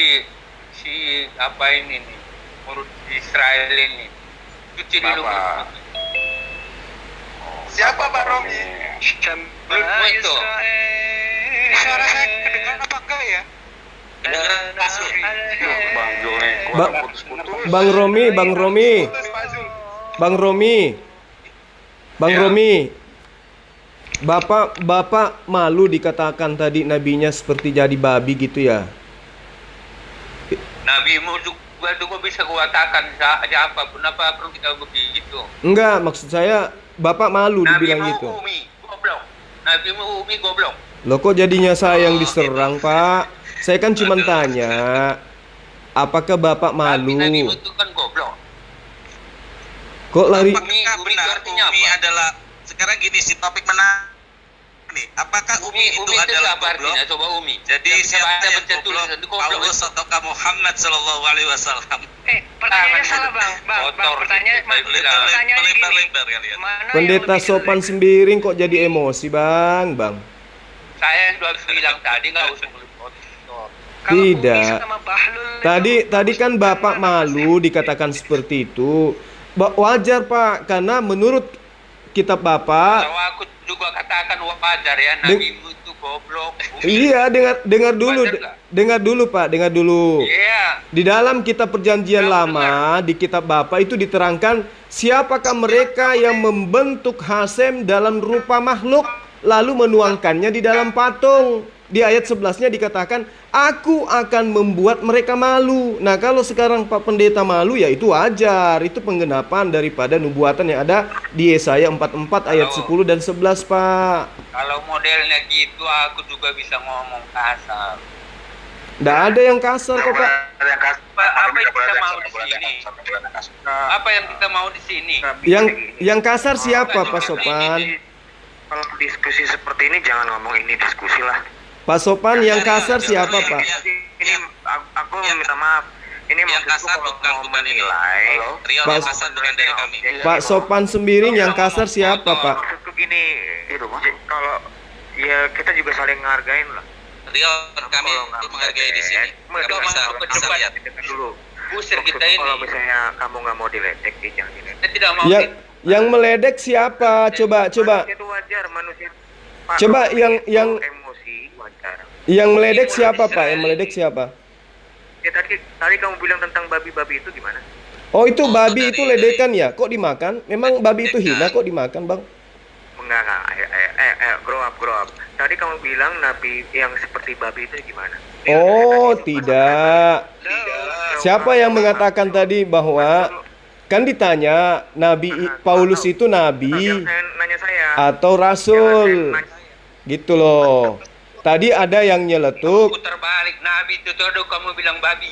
S4: si apa ini nih? Mulut Israel ini. Cuci dulu.
S6: Kenapa?
S9: Siapa Pak Romi?
S4: Mulutmu itu.
S3: Ini suara saya kedengaran apa enggak ya?
S6: Bang Joni,
S2: Ba-
S6: putus-putus.
S2: Bang Romi. Bang Romi. Bapak malu dikatakan tadi nabinya seperti jadi babi gitu ya?
S4: Nabimu juga bisa katakan saja apapun, apa perlu kita begitu?
S2: Enggak, maksud saya Bapak malu dibilang gitu.
S4: Nabimu umi goblok.
S2: Loh kok jadinya saya yang diserang, Pak? Saya kan cuma tanya, apakah Bapak malu?
S4: Nabimu itu kan goblok.
S2: Kok lari?
S8: Apakah
S4: Umi
S8: benar
S4: artinya
S8: Umi
S4: apa?
S8: adalah sekarang gini si topik menarik nih. Apakah Umi itu adalah
S4: apa
S8: goblok?
S4: artinya? Coba Umi.
S8: Jadi siapa yang
S4: baca
S8: goblok?
S4: tulisan itu goblok.
S8: Paulus ataukah Muhammad Sallallahu Alaihi Wasallam?
S3: Pertanyaannya salah bang. Pertanyaan
S8: Melebar-lebar kalian.
S2: Pendeta sopan sembiring kok jadi emosi, Bang?
S4: Saya sudah bilang tadi nggak usah mulut kotor.
S2: Tidak. Tadi kan Bapak malu dikatakan seperti itu. Wajar, Pak, karena menurut kitab Bapak.
S4: Kalau aku juga katakan wajar ya, nabimu itu goblok.
S2: Iya, dengar dulu,
S4: Wajar nggak?
S2: dengar dulu, Pak, dengar dulu.
S4: Iya.
S2: Di dalam kitab perjanjian lama, di kitab Bapa itu diterangkan siapakah mereka yang membentuk Hasem dalam rupa makhluk lalu menuangkannya di dalam patung. Di ayat 11-nya dikatakan, aku akan membuat mereka malu. Nah, kalau sekarang Pak Pendeta malu, ya itu wajar. Itu penggenapan daripada nubuatan yang ada di Yesaya 44 ayat 10 dan 11, Pak.
S4: Kalau modelnya gitu, aku juga bisa ngomong kasar.
S2: Nggak ada yang kasar kok, Pak.
S4: Apa yang kita mau di sini? Apa yang kita mau di sini?
S2: Yang kasar siapa, Pak Sopan?
S6: Kalau diskusi seperti ini jangan ngomong ini diskusi lah.
S2: Pak Sopan, yang kasar siapa, Pak?
S6: Ini aku minta maaf. Ini
S8: Yang
S6: maksudku
S8: kasar
S6: kalau mau
S8: bukan ini.
S6: menilai.
S8: Rio
S2: Pak-
S8: yang kasar bukan dari kami.
S2: Pak Sopan Sembiring yang kasar siapa, Pak?
S6: Maksudku gini, kalau ya kita juga saling ngehargain lah.
S8: Rio kami itu menghargai di sini. Kami bisa lihat.
S6: Dulu.
S4: Usir
S6: Maksudku
S4: kita ini.
S6: kalau misalnya kamu nggak mau diledek, jangan diledek.
S4: Saya tidak mau.
S2: Yang meledek siapa? Coba.
S6: Manusia itu wajar, manusia. Pak,
S2: Coba yang
S6: emosi wajar.
S2: yang meledek siapa Pak? Yang meledek siapa?
S6: Ya tadi kamu bilang tentang babi-babi itu gimana?
S2: Oh itu babi
S8: dari-
S2: itu ledekan ya? Kok dimakan? Memang babi itu hina kok dimakan Bang?
S6: Enggak. Grow up. Tadi kamu bilang nabi yang seperti babi itu gimana?
S2: Oh tidak. Siapa yang mengatakan tadi bahwa kan ditanya Paulus itu nabi
S6: Nanya saya.
S2: atau rasul? Gitu loh. Tadi ada yang nyeletuk.
S4: Putar balik Nabi itu tuh kamu bilang babi.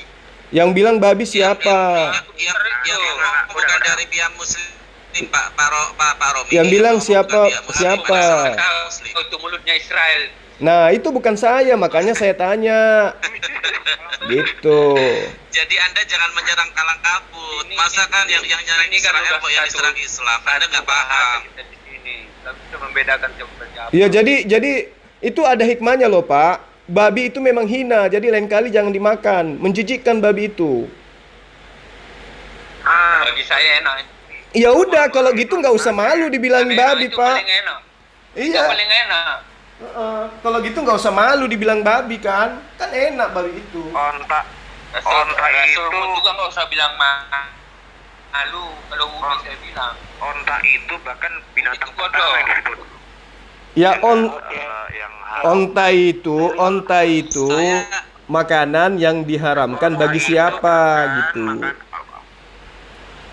S2: Yang bilang babi siapa?
S8: Yang bukan dari pihak muslim Pak Romi.
S2: Yang bilang
S8: Bukan
S2: siapa?
S8: pihak muslim,
S2: Siapa?
S8: bukan pihak muslim.
S4: Oh, itu mulutnya Israel.
S2: Nah itu bukan saya, makanya saya tanya. Gitu.
S8: Jadi Anda jangan menyerang kalang kabut. Masa kan yang nyerang
S4: ini kan
S8: Israel
S4: udah
S8: kok yang
S4: satu-
S8: diserang Islam? Anda nggak paham.
S4: Kita di sini. Kita bisa membedakan siapa.
S2: Iya jadi itu ada hikmahnya loh Pak. Babi itu memang hina, jadi lain kali jangan dimakan. Menjijikkan babi itu.
S4: Bagi saya enak.
S2: Ya udah kalau gitu nggak usah malu dibilang
S4: Enak,
S2: babi
S4: itu
S2: Pak.
S4: paling enak. Itu
S2: Iya.
S4: paling enak.
S2: Kalau gitu nggak usah malu dibilang babi kan? Kan enak babi itu.
S6: Onta
S4: Rasul
S6: itu
S4: juga nggak usah bilang malu. Kalau Umi saya bilang.
S6: onta itu bahkan binatang
S4: Itu
S6: pertama
S4: bodoh.
S6: yang disebut.
S2: Ya
S6: Yang
S2: onta itu makanan yang diharamkan bagi siapa gitu.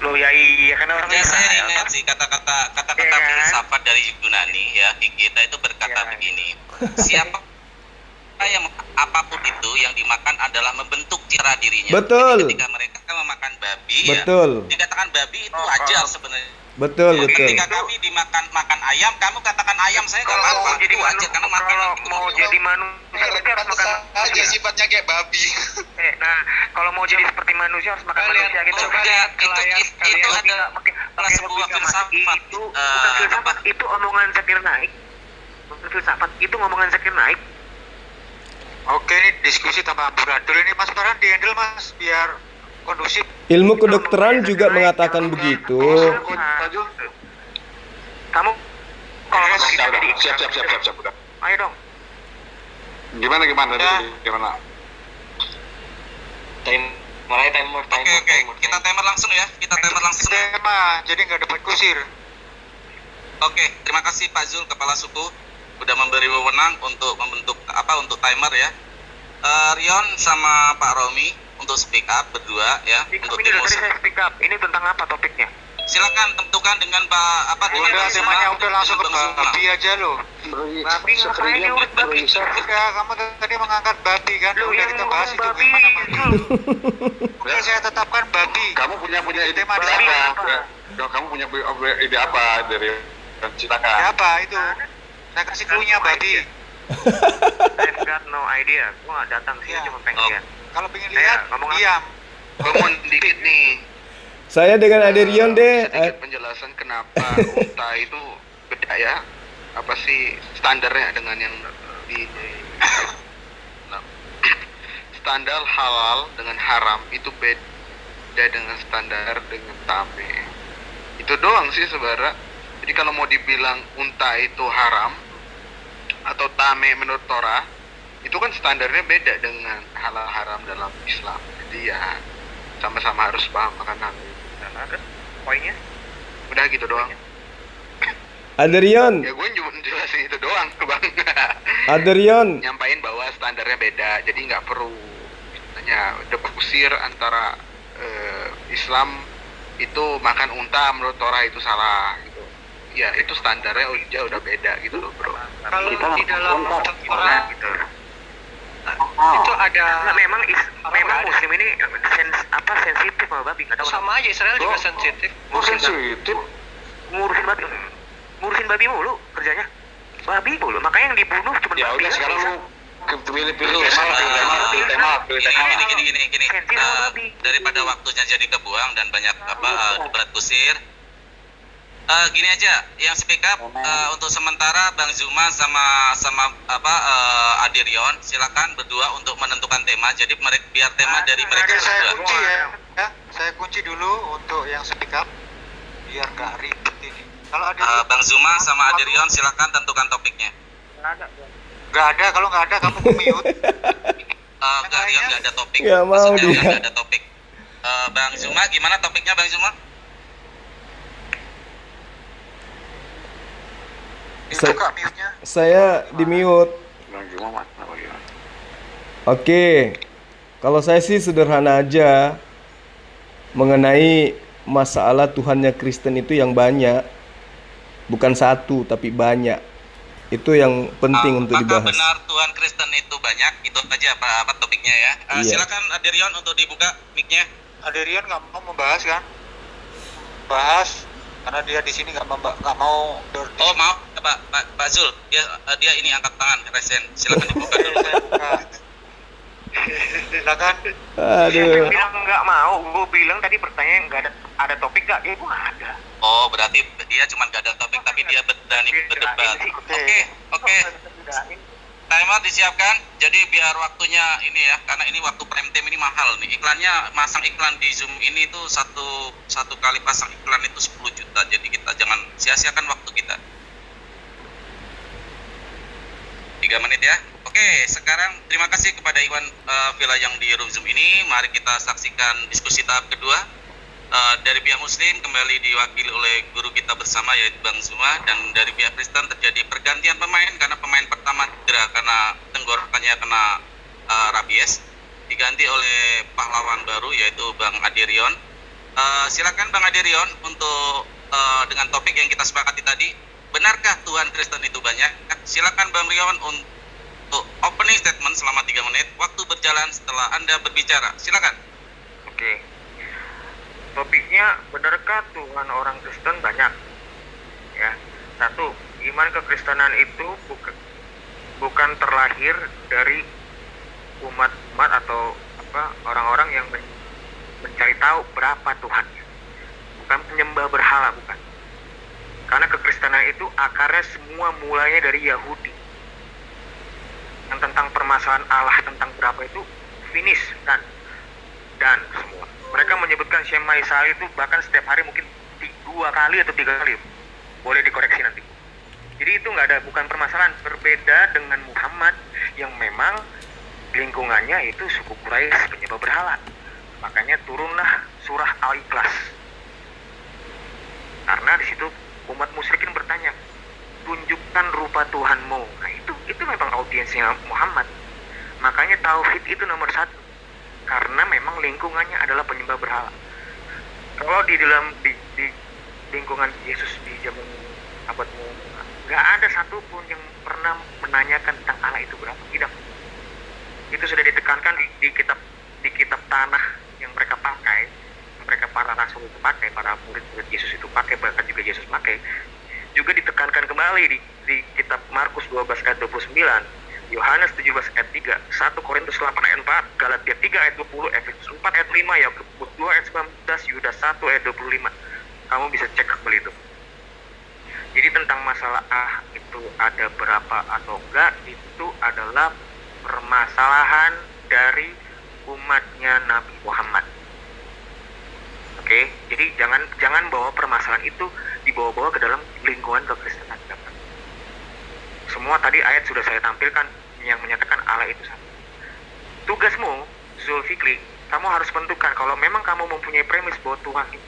S6: Lo ya iya kan orang
S8: Ya saya
S6: Israel,
S8: ingat
S6: kan?
S8: sih kata-kata
S6: Iya kan?
S8: filsafat dari Yunani ya. Kita itu berkata
S6: Iya.
S8: begini. Siapa yang apapun itu yang dimakan adalah membentuk citra dirinya.
S2: Betul.
S8: Jadi ketika mereka memakan babi
S2: Betul.
S8: ya dikatakan babi itu wajar sebenarnya.
S2: Betul.
S8: Ketika kami makan ayam, kamu katakan ayam saya nggak
S6: Kalau
S8: apa-apa.
S6: mau jadi
S8: Itu wajar karena makan
S6: kalau
S8: itu
S6: mau jadi manusia berarti harus makan manusia.
S9: sifatnya kayak babi.
S6: Nah, kalau mau jadi seperti manusia harus makan
S9: Kalian
S6: manusia gitu.
S8: coba,
S6: Kalian
S8: itu
S6: logika,
S8: ada
S6: pakai
S8: sebuah
S6: logika, Mas.
S8: filsafat.
S6: Itu bukan filsafat, itu omongan Zakir Naik. Bukan filsafat, itu ngomongan Zakir Naik.
S3: Oke, ini diskusi tambah amburadul ini Mas Farhan dihandle Mas biar kondusif.
S2: Ilmu kedokteran juga mengatakan begitu.
S6: Kamu kalau
S3: Yes,
S6: kita
S9: Udah,
S6: jadi
S9: siap udah.
S6: ayo dong.
S9: Gimana
S3: Ya.
S9: gimana?
S8: Oke, kita timer langsung ya. Kita timer langsung. Ya.
S3: Tema, jadi nggak dapat kusir.
S8: Oke, terima kasih Pak Zul, Kepala Suku, udah memberi wewenang untuk membentuk untuk timer ya. Rion sama Pak Romi untuk speak up berdua ya.
S6: Ini
S8: Untuk
S6: dari
S8: tim
S6: saya speak up. Ini tentang apa topiknya?
S8: silakan tentukan dengan dengan
S3: Udah
S8: Bang
S3: temanya
S8: Zuma,
S3: udah langsung ke
S8: Bang Zuma.
S3: babi aja loh.
S6: Babi ngapain nyurut babi?
S3: Ya, kamu tadi mengangkat babi kan?
S6: Lu
S3: Udah
S6: yang
S3: kita bahas
S6: ngomong
S3: itu
S6: babi.
S3: gimana Mas? Oke, saya tetapkan babi.
S9: Kamu punya ide
S3: Tema di
S6: Babi
S3: apa?
S6: apa?
S9: Ya, kamu punya ide apa dari silakan.
S3: Siapa itu? Saya kasih clue-nya babi.
S6: I've got no idea. Gua nggak datang sih,
S3: Ya.
S6: cuma pengen
S8: Oh.
S6: lihat.
S3: Kalau pengen
S6: Saya
S3: lihat,
S6: ngomong apa?
S3: diam.
S9: Ngomong dikit nih.
S2: Saya dengan Aderion deh.
S9: Sedikit penjelasan kenapa unta itu beda ya? Apa sih standarnya dengan yang di nah, standar halal dengan haram itu beda dengan standar dengan tame. Itu doang sih sebenarnya. Jadi kalau mau dibilang unta itu haram atau tame menurut Torah, itu kan standarnya beda dengan halal haram dalam Islam. Jadi ya sama-sama harus paham makanan.
S6: Nah, terus poinnya?
S9: Udah gitu doang.
S2: Aderion,
S9: Ya gue cuma jelasin itu doang bang.
S2: Aderion.
S9: Nyampain bahwa standarnya beda, jadi nggak perlu hanya debat kusir antara Islam itu makan unta menurut Torah itu salah gitu. Ya itu standarnya udah beda gitu loh bro.
S3: Kalau di dalam Torah
S6: Gitu.
S3: itu ada
S6: Nggak, memang Muslim ini sensitif sama babi, nggak tahu.
S3: sama aja Israel juga sensitif.
S9: Sensitif.
S6: Ngurusin babi mulu kerjanya. Babi mulu, makanya yang dibunuh cuma
S9: Ya
S6: babi.
S9: udah sekarang lu pilih-pilih
S8: Terus, gini.
S6: Sensitif sama babi.
S8: Daripada waktunya jadi kebuang dan banyak debat kusir. Gini aja, yang speak up untuk sementara Bang Zuma sama Aderion, silakan berdua untuk menentukan tema. Jadi biar tema dari mereka
S3: Saya
S8: berdua.
S3: kunci ya. Saya kunci dulu untuk yang speak up biar nggak ribet ini. Kalau ada
S8: Bang Zuma sama Aderion, silakan tentukan topiknya.
S3: Nggak ada, kalau nggak ada kamu mute.
S8: Enggak, dia nggak ada topik.
S2: Nggak mau
S8: Maksudnya
S2: dia.
S8: nggak ada topik. Bang Zuma, gimana topiknya Bang Zuma?
S2: Sa-
S3: Buka mute-nya.
S2: Saya di mute.
S9: Bang Juma mana bagaimana?
S2: Oke, kalau saya sih sederhana aja mengenai masalah Tuhannya Kristen itu yang banyak, bukan satu tapi banyak. Itu yang penting untuk
S8: Apakah
S2: dibahas.
S8: benar Tuhan Kristen itu banyak? Itu aja apa topiknya ya.
S2: Iya.
S8: Silakan Aderion untuk dibuka mic-nya.
S3: Adrian nggak mau membahas kan? Bahas karena dia di sini nggak mau
S8: Oh mau Pak Zul, dia ini angkat tangan resen. Silakan dibuka dulu.
S3: silakan.
S2: Aduh.
S6: bilang nggak mau, gue bilang tadi pertanyaan nggak ada topik nggak? Ya gue nggak ada.
S8: Oh berarti dia cuma gak ada topik tapi dia berani berdebat. Oke. Timer disiapkan. Jadi biar waktunya ini ya, karena ini waktu prime time ini mahal nih. Iklannya, masang iklan di Zoom ini tuh satu kali pasang iklan itu 10 juta. Jadi kita jangan sia-siakan waktu kita. 3 menit ya. Oke, sekarang terima kasih kepada Iwan Villa yang di room Zoom ini. Mari kita saksikan diskusi tahap kedua. Dari pihak Muslim kembali diwakili oleh guru kita bersama yaitu Bang Zuma, dan dari pihak Kristen terjadi pergantian pemain karena pemain pertama cedera karena tenggorokannya kena rabies, diganti oleh pahlawan baru yaitu Bang Aderion. Silakan Bang Aderion untuk dengan topik yang kita sepakati tadi, benarkah Tuhan Kristen itu banyak? Silakan Bang Rion untuk opening statement selama 3 menit. Waktu berjalan setelah Anda berbicara. Silakan.
S6: Oke. Topiknya, benarkah Tuhan orang Kristen banyak? Ya, satu, iman kekristenan itu bukan terlahir dari umat-umat atau orang-orang yang mencari tahu berapa Tuhannya. Bukan penyembah berhala, bukan. Karena kekristenan itu akarnya semua mulainya dari Yahudi. Yang tentang permasalahan Allah tentang berapa itu finish dan semua. Mereka menyebutkan Shema Israel itu bahkan setiap hari mungkin 2 kali atau 3 kali. Boleh dikoreksi nanti. Jadi itu nggak ada, bukan permasalahan. Berbeda dengan Muhammad yang memang lingkungannya itu suku Quraisy penyembah berhala. Makanya turunlah surah Al-Ikhlas. Karena di situ umat musyrikin bertanya, tunjukkan rupa Tuhanmu. Nah itu memang audiensnya Muhammad. Makanya tauhid itu nomor 1. Karena memang lingkungannya adalah penyembah berhala. Kalau di dalam di lingkungan Yesus di zaman abad nggak ada satupun yang pernah menanyakan tentang Allah itu berapa. Tidak. Itu sudah ditekankan di kitab tanah yang mereka pakai, mereka para rasul itu pakai, para murid-murid Yesus itu pakai, bahkan juga Yesus pakai. Juga ditekankan kembali di kitab Markus 12 ayat 29, Yohanes 17 ayat 3, 1 Korintus 8 ayat 4, Galatia 3 ayat 20, Efesus 4 ayat 5, Yakobus 2 ayat 19, Yudas 1 ayat 25. Kamu bisa cek kembali itu. Jadi tentang masalah itu ada berapa atau enggak, itu adalah permasalahan dari umatnya Nabi Muhammad. Oke, jadi jangan bawa permasalahan itu dibawa-bawa ke dalam lingkungan kekristenan. Semua tadi ayat sudah saya tampilkan yang menyatakan Allah itu satu. Tugasmu, Zulfikri, kamu harus tentukan kalau memang kamu mempunyai premis bahwa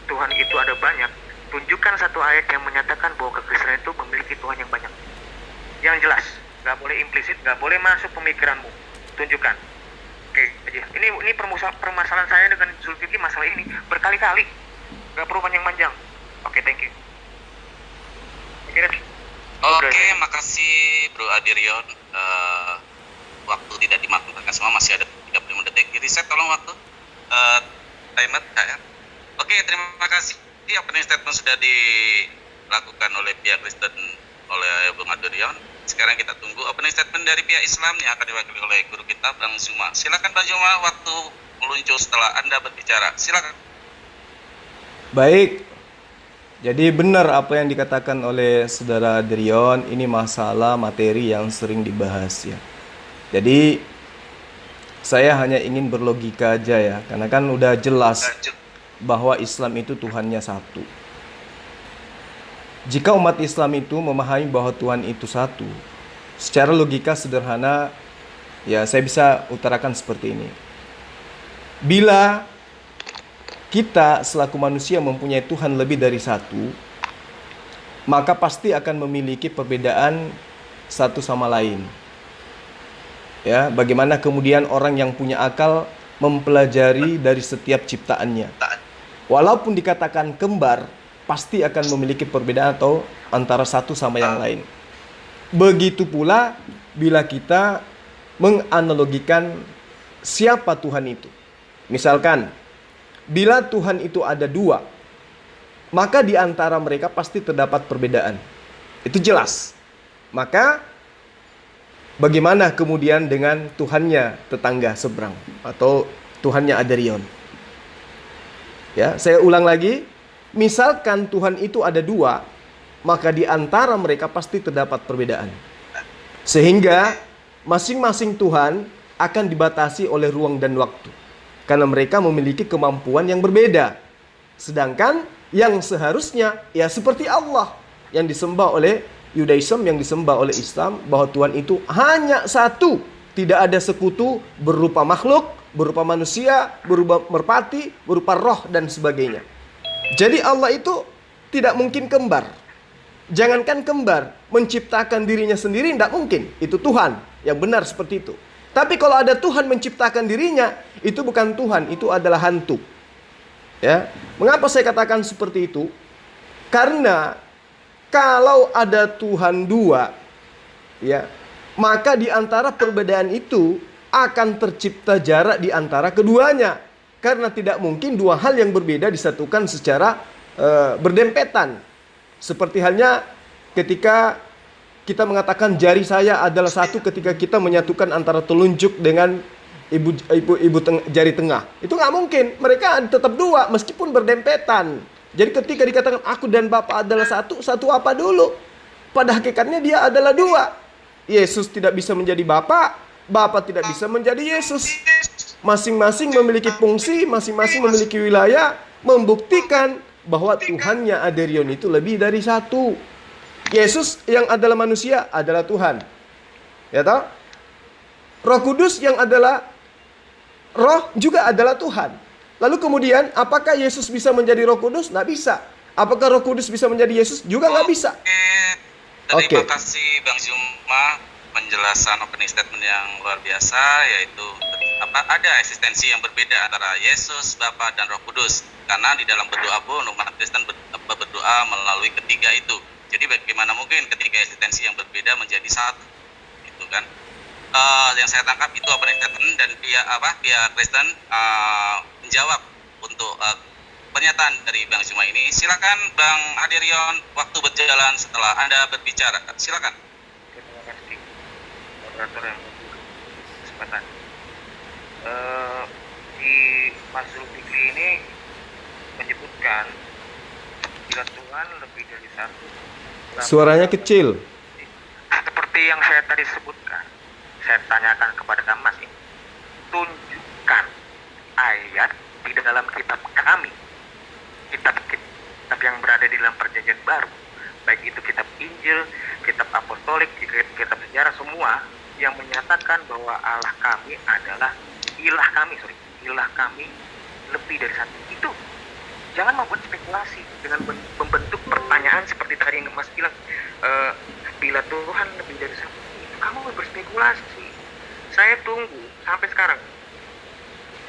S6: Tuhan itu ada banyak, tunjukkan satu ayat yang menyatakan bahwa kekristenan itu memiliki Tuhan yang banyak. Yang jelas, nggak boleh implisit, nggak boleh masuk pemikiranmu. Tunjukkan. Oke, aja. Ini permasalahan saya dengan Zulfikri masalah ini berkali-kali, nggak perlu panjang-panjang. Oke, thank you.
S8: Oke, makasih Bro Aderion. Waktu tidak dimaklumkan semua, masih ada 35 detik. Reset tolong waktu. Timer ya. Oke, terima kasih. Opening statement sudah dilakukan oleh pihak Kristen oleh Bung Aderion. Sekarang kita tunggu opening statement dari pihak Islam yang akan diwakili oleh guru kita Bang Zuma. Silakan Bang Zuma, waktu meluncur setelah Anda berbicara. Silakan.
S2: Baik. Jadi benar apa yang dikatakan oleh saudara Aderion, ini masalah materi yang sering dibahas ya. Jadi saya hanya ingin berlogika aja ya, karena kan udah jelas bahwa Islam itu Tuhannya satu. Jika umat Islam itu memahami bahwa Tuhan itu satu, Secara logika sederhana, ya saya bisa utarakan seperti ini. Bila kita selaku manusia mempunyai Tuhan lebih dari satu, maka pasti akan memiliki perbedaan satu sama lain. Ya, bagaimana kemudian orang yang punya akal mempelajari dari setiap ciptaannya. Walaupun dikatakan kembar, pasti akan memiliki perbedaan atau antara satu sama yang lain. Begitu pula bila kita menganalogikan siapa Tuhan itu. Misalkan, bila Tuhan itu ada dua, maka di antara mereka pasti terdapat perbedaan. Itu jelas. Maka bagaimana kemudian dengan Tuhannya tetangga seberang atau Tuhannya Aderion? Ya, saya ulang lagi. Misalkan Tuhan itu ada dua, maka di antara mereka pasti terdapat perbedaan. Sehingga masing-masing Tuhan akan dibatasi oleh ruang dan waktu. Karena mereka memiliki kemampuan yang berbeda. Sedangkan yang seharusnya ya seperti Allah yang disembah oleh Yudaism, yang disembah oleh Islam, bahwa Tuhan itu hanya satu. Tidak ada sekutu berupa makhluk, berupa manusia, berupa merpati, berupa roh dan sebagainya. Jadi Allah itu tidak mungkin kembar. Jangankan kembar, menciptakan dirinya sendiri tidak mungkin. Itu Tuhan yang benar seperti itu. Tapi kalau ada Tuhan menciptakan dirinya, itu bukan Tuhan, itu adalah hantu. Ya, mengapa saya katakan seperti itu? Karena kalau ada Tuhan dua, ya, maka di antara perbedaan itu akan tercipta jarak di antara keduanya. Karena tidak mungkin dua hal yang berbeda disatukan secara berdempetan. Seperti halnya ketika kita mengatakan jari saya adalah satu ketika kita menyatukan antara telunjuk dengan jari tengah. Itu nggak mungkin. Mereka tetap dua meskipun berdempetan. Jadi ketika dikatakan aku dan Bapa adalah satu, satu apa dulu? Pada hakikatnya dia adalah dua. Yesus tidak bisa menjadi Bapa, Bapa tidak bisa menjadi Yesus. Masing-masing memiliki fungsi, masing-masing memiliki wilayah, membuktikan bahwa Tuhannya Aderion itu lebih dari satu. Yesus yang adalah manusia adalah Tuhan. Ya tahu? Roh Kudus yang adalah Roh juga adalah Tuhan. Lalu kemudian apakah Yesus bisa menjadi Roh Kudus? Nggak bisa. Apakah Roh Kudus bisa menjadi Yesus? Juga nggak bisa.
S8: Terima kasih Bang Zuma, penjelasan opening statement yang luar biasa, yaitu ada eksistensi yang berbeda antara Yesus, Bapa dan Roh Kudus. Karena di dalam berdoa pun umat Kristen berdoa melalui ketiga itu. Jadi bagaimana mungkin ketiga eksistensi yang berbeda menjadi satu? Itu kan. Yang saya tangkap itu opening statement dan pihak Kristen menjawab untuk pernyataan dari Bang Zuma ini. Silakan Bang Aderion, waktu berjalan setelah Anda berbicara. Silakan.
S6: Terima kasih moderator yang kesempatan. Di Masul Fikri ini menyebutkan bila Tuhan lebih dari satu.
S2: Suaranya kecil.
S6: Seperti yang saya tadi sebutkan, saya tanyakan kepada Mas ini, tunjukkan ayat di dalam kitab kami, kitab yang berada di dalam perjanjian baru, baik itu kitab Injil, kitab apostolik, kitab sejarah, semua yang menyatakan bahwa Allah kami adalah ilah kami lebih dari satu. Itu jangan membuat spekulasi dengan membentuk pertanyaan seperti tadi yang Mas bilang, bila Tuhan lebih dari satu, itu kamu berspekulasi. Saya tunggu sampai sekarang.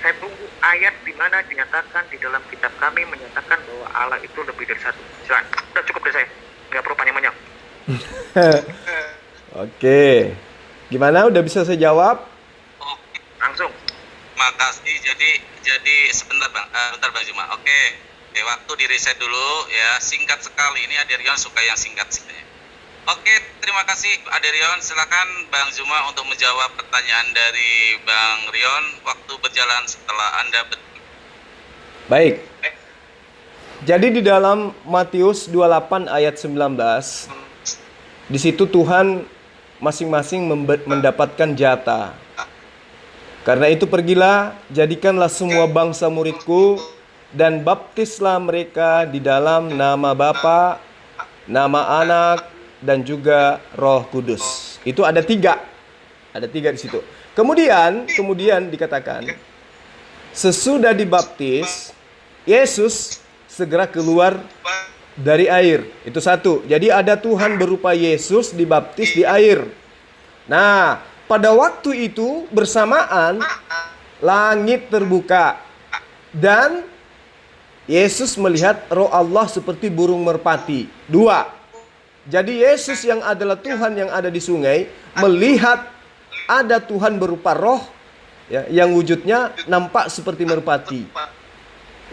S6: Saya tunggu ayat di mana dinyatakan di dalam kitab kami menyatakan bahwa Allah itu lebih dari satu. Silakan. Udah cukup dari saya. Nggak perlu panjang-panjang.
S2: Oke. Gimana? Udah bisa saya jawab?
S6: Langsung.
S8: Makasih. Jadi sebentar Bang, bentar Bang Zuma. Oke, waktu di reset dulu ya. Singkat sekali. Ini Aderion suka yang singkat sebenarnya. Oke, terima kasih Aderion. Silakan Bang Zuma untuk menjawab pertanyaan dari Bang Rion. Waktu berjalan setelah Anda
S2: Baik. Jadi di dalam Matius 28 ayat 19, di situ Tuhan masing-masing mendapatkan jatah. Karena itu pergilah, jadikanlah semua bangsa muridku, dan baptislah mereka di dalam nama Bapa, nama Anak, dan juga Roh Kudus. Itu ada 3. Ada 3 di situ. Kemudian dikatakan sesudah dibaptis, Yesus segera keluar dari air. Itu satu. Jadi ada Tuhan berupa Yesus dibaptis di air. Nah, pada waktu itu bersamaan langit terbuka dan Yesus melihat roh Allah seperti burung merpati. 2. Jadi Yesus yang adalah Tuhan yang ada di sungai melihat ada Tuhan berupa roh ya, yang wujudnya nampak seperti merpati.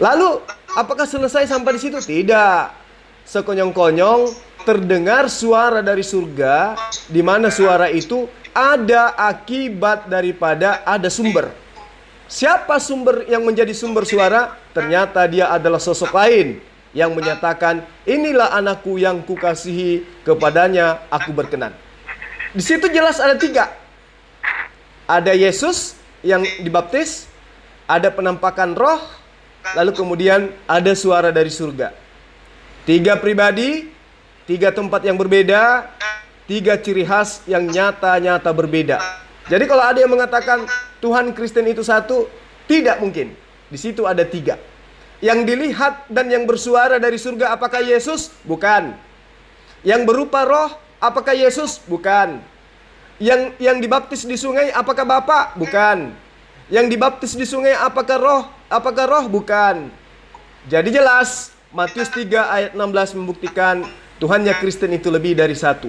S2: Lalu apakah selesai sampai di situ? Tidak. Sekonyong-konyong terdengar suara dari surga, di mana suara itu ada akibat daripada ada sumber. Siapa sumber yang menjadi sumber suara? Ternyata dia adalah sosok lain yang menyatakan, inilah anakku yang kukasihi, kepadanya aku berkenan. Di situ jelas ada 3. Ada Yesus yang dibaptis, ada penampakan roh, lalu kemudian ada suara dari surga. 3 pribadi, 3 tempat yang berbeda, 3 ciri khas yang nyata-nyata berbeda. Jadi kalau ada yang mengatakan Tuhan Kristen itu satu, tidak mungkin. Di situ ada 3. Yang dilihat dan yang bersuara dari surga apakah Yesus? Bukan. Yang berupa roh apakah Yesus? Bukan. Yang dibaptis di sungai apakah Bapa? Bukan. Yang dibaptis di sungai apakah roh? Apakah roh? Bukan. Jadi jelas Matius 3 ayat 16 membuktikan Tuhannya Kristen itu lebih dari 1.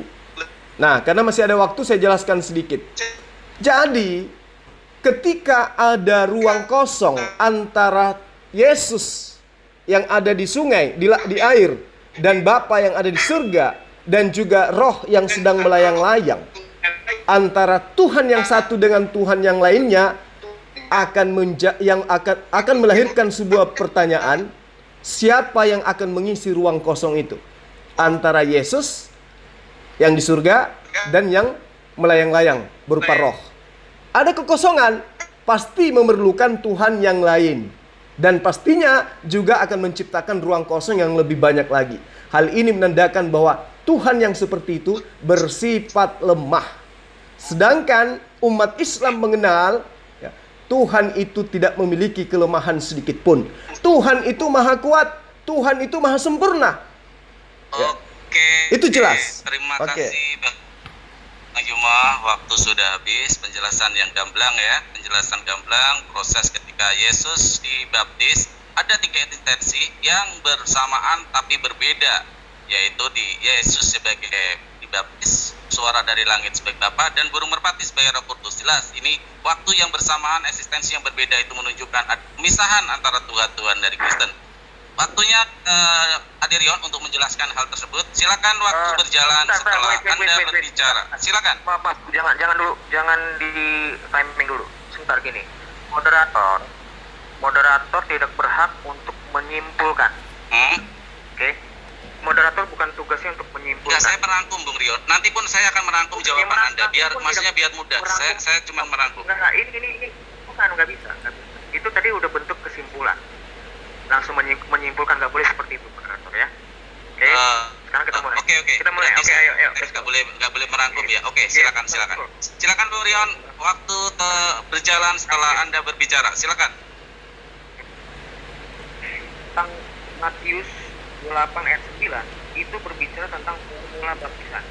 S2: Nah, karena masih ada waktu saya jelaskan sedikit. Jadi ketika ada ruang kosong antara Yesus yang ada di sungai, di air, dan Bapa yang ada di surga, dan juga roh yang sedang melayang-layang, antara Tuhan yang satu dengan Tuhan yang lainnya akan melahirkan sebuah pertanyaan, siapa yang akan mengisi ruang kosong itu? Antara Yesus yang di surga dan yang melayang-layang berupa roh. Ada kekosongan, pasti memerlukan Tuhan yang lain. Dan pastinya juga akan menciptakan ruang kosong yang lebih banyak lagi. Hal ini menandakan bahwa Tuhan yang seperti itu bersifat lemah. Sedangkan umat Islam mengenal ya, Tuhan itu tidak memiliki kelemahan sedikit pun. Tuhan itu maha kuat. Tuhan itu maha sempurna. Ya.
S8: Oke.
S2: Itu jelas.
S8: Terima
S2: Oke.
S8: kasih Bang Juma. Waktu sudah habis. Penjelasan yang gamblang ya. Penjelasan gamblang. Proses ketika Yesus dibaptis. Ada 3 eksistensi yang bersamaan tapi berbeda. Yaitu di Yesus sebagai dibaptis, suara dari langit sebagai Bapa, dan burung merpati sebagai Roh Kudus. Jelas ini waktu yang bersamaan, eksistensi yang berbeda itu menunjukkan pemisahan antara Tuhan dari Kristen. Waktunya Adirion untuk menjelaskan hal tersebut. Silakan waktu berjalan setelah Anda berbicara. Silakan.
S6: Maaf, jangan dulu, jangan di timing dulu. Sebentar gini. Moderator tidak berhak untuk menyimpulkan. Oke. Moderator bukan tugasnya untuk menyimpulkan.
S8: Saya merangkum Bung Rion. Nanti pun saya akan merangkum jawaban Anda biar mudah. Saya cuma merangkum.
S6: Enggak, ini bukan, nggak bisa. Itu tadi udah bentuk kesimpulan. Langsung menyimpulkan, nggak boleh seperti itu moderator ya. Oke. Sekarang kita mulai. Oke. Kita mulai. Oke, ayo.
S8: Nggak boleh merangkum ya. Oke, silakan. Silakan Bung Rion. Waktu berjalan setelah Anda berbicara. Silakan.
S6: Tentang Matius 28 ayat 9 itu berbicara tentang formula baptisan.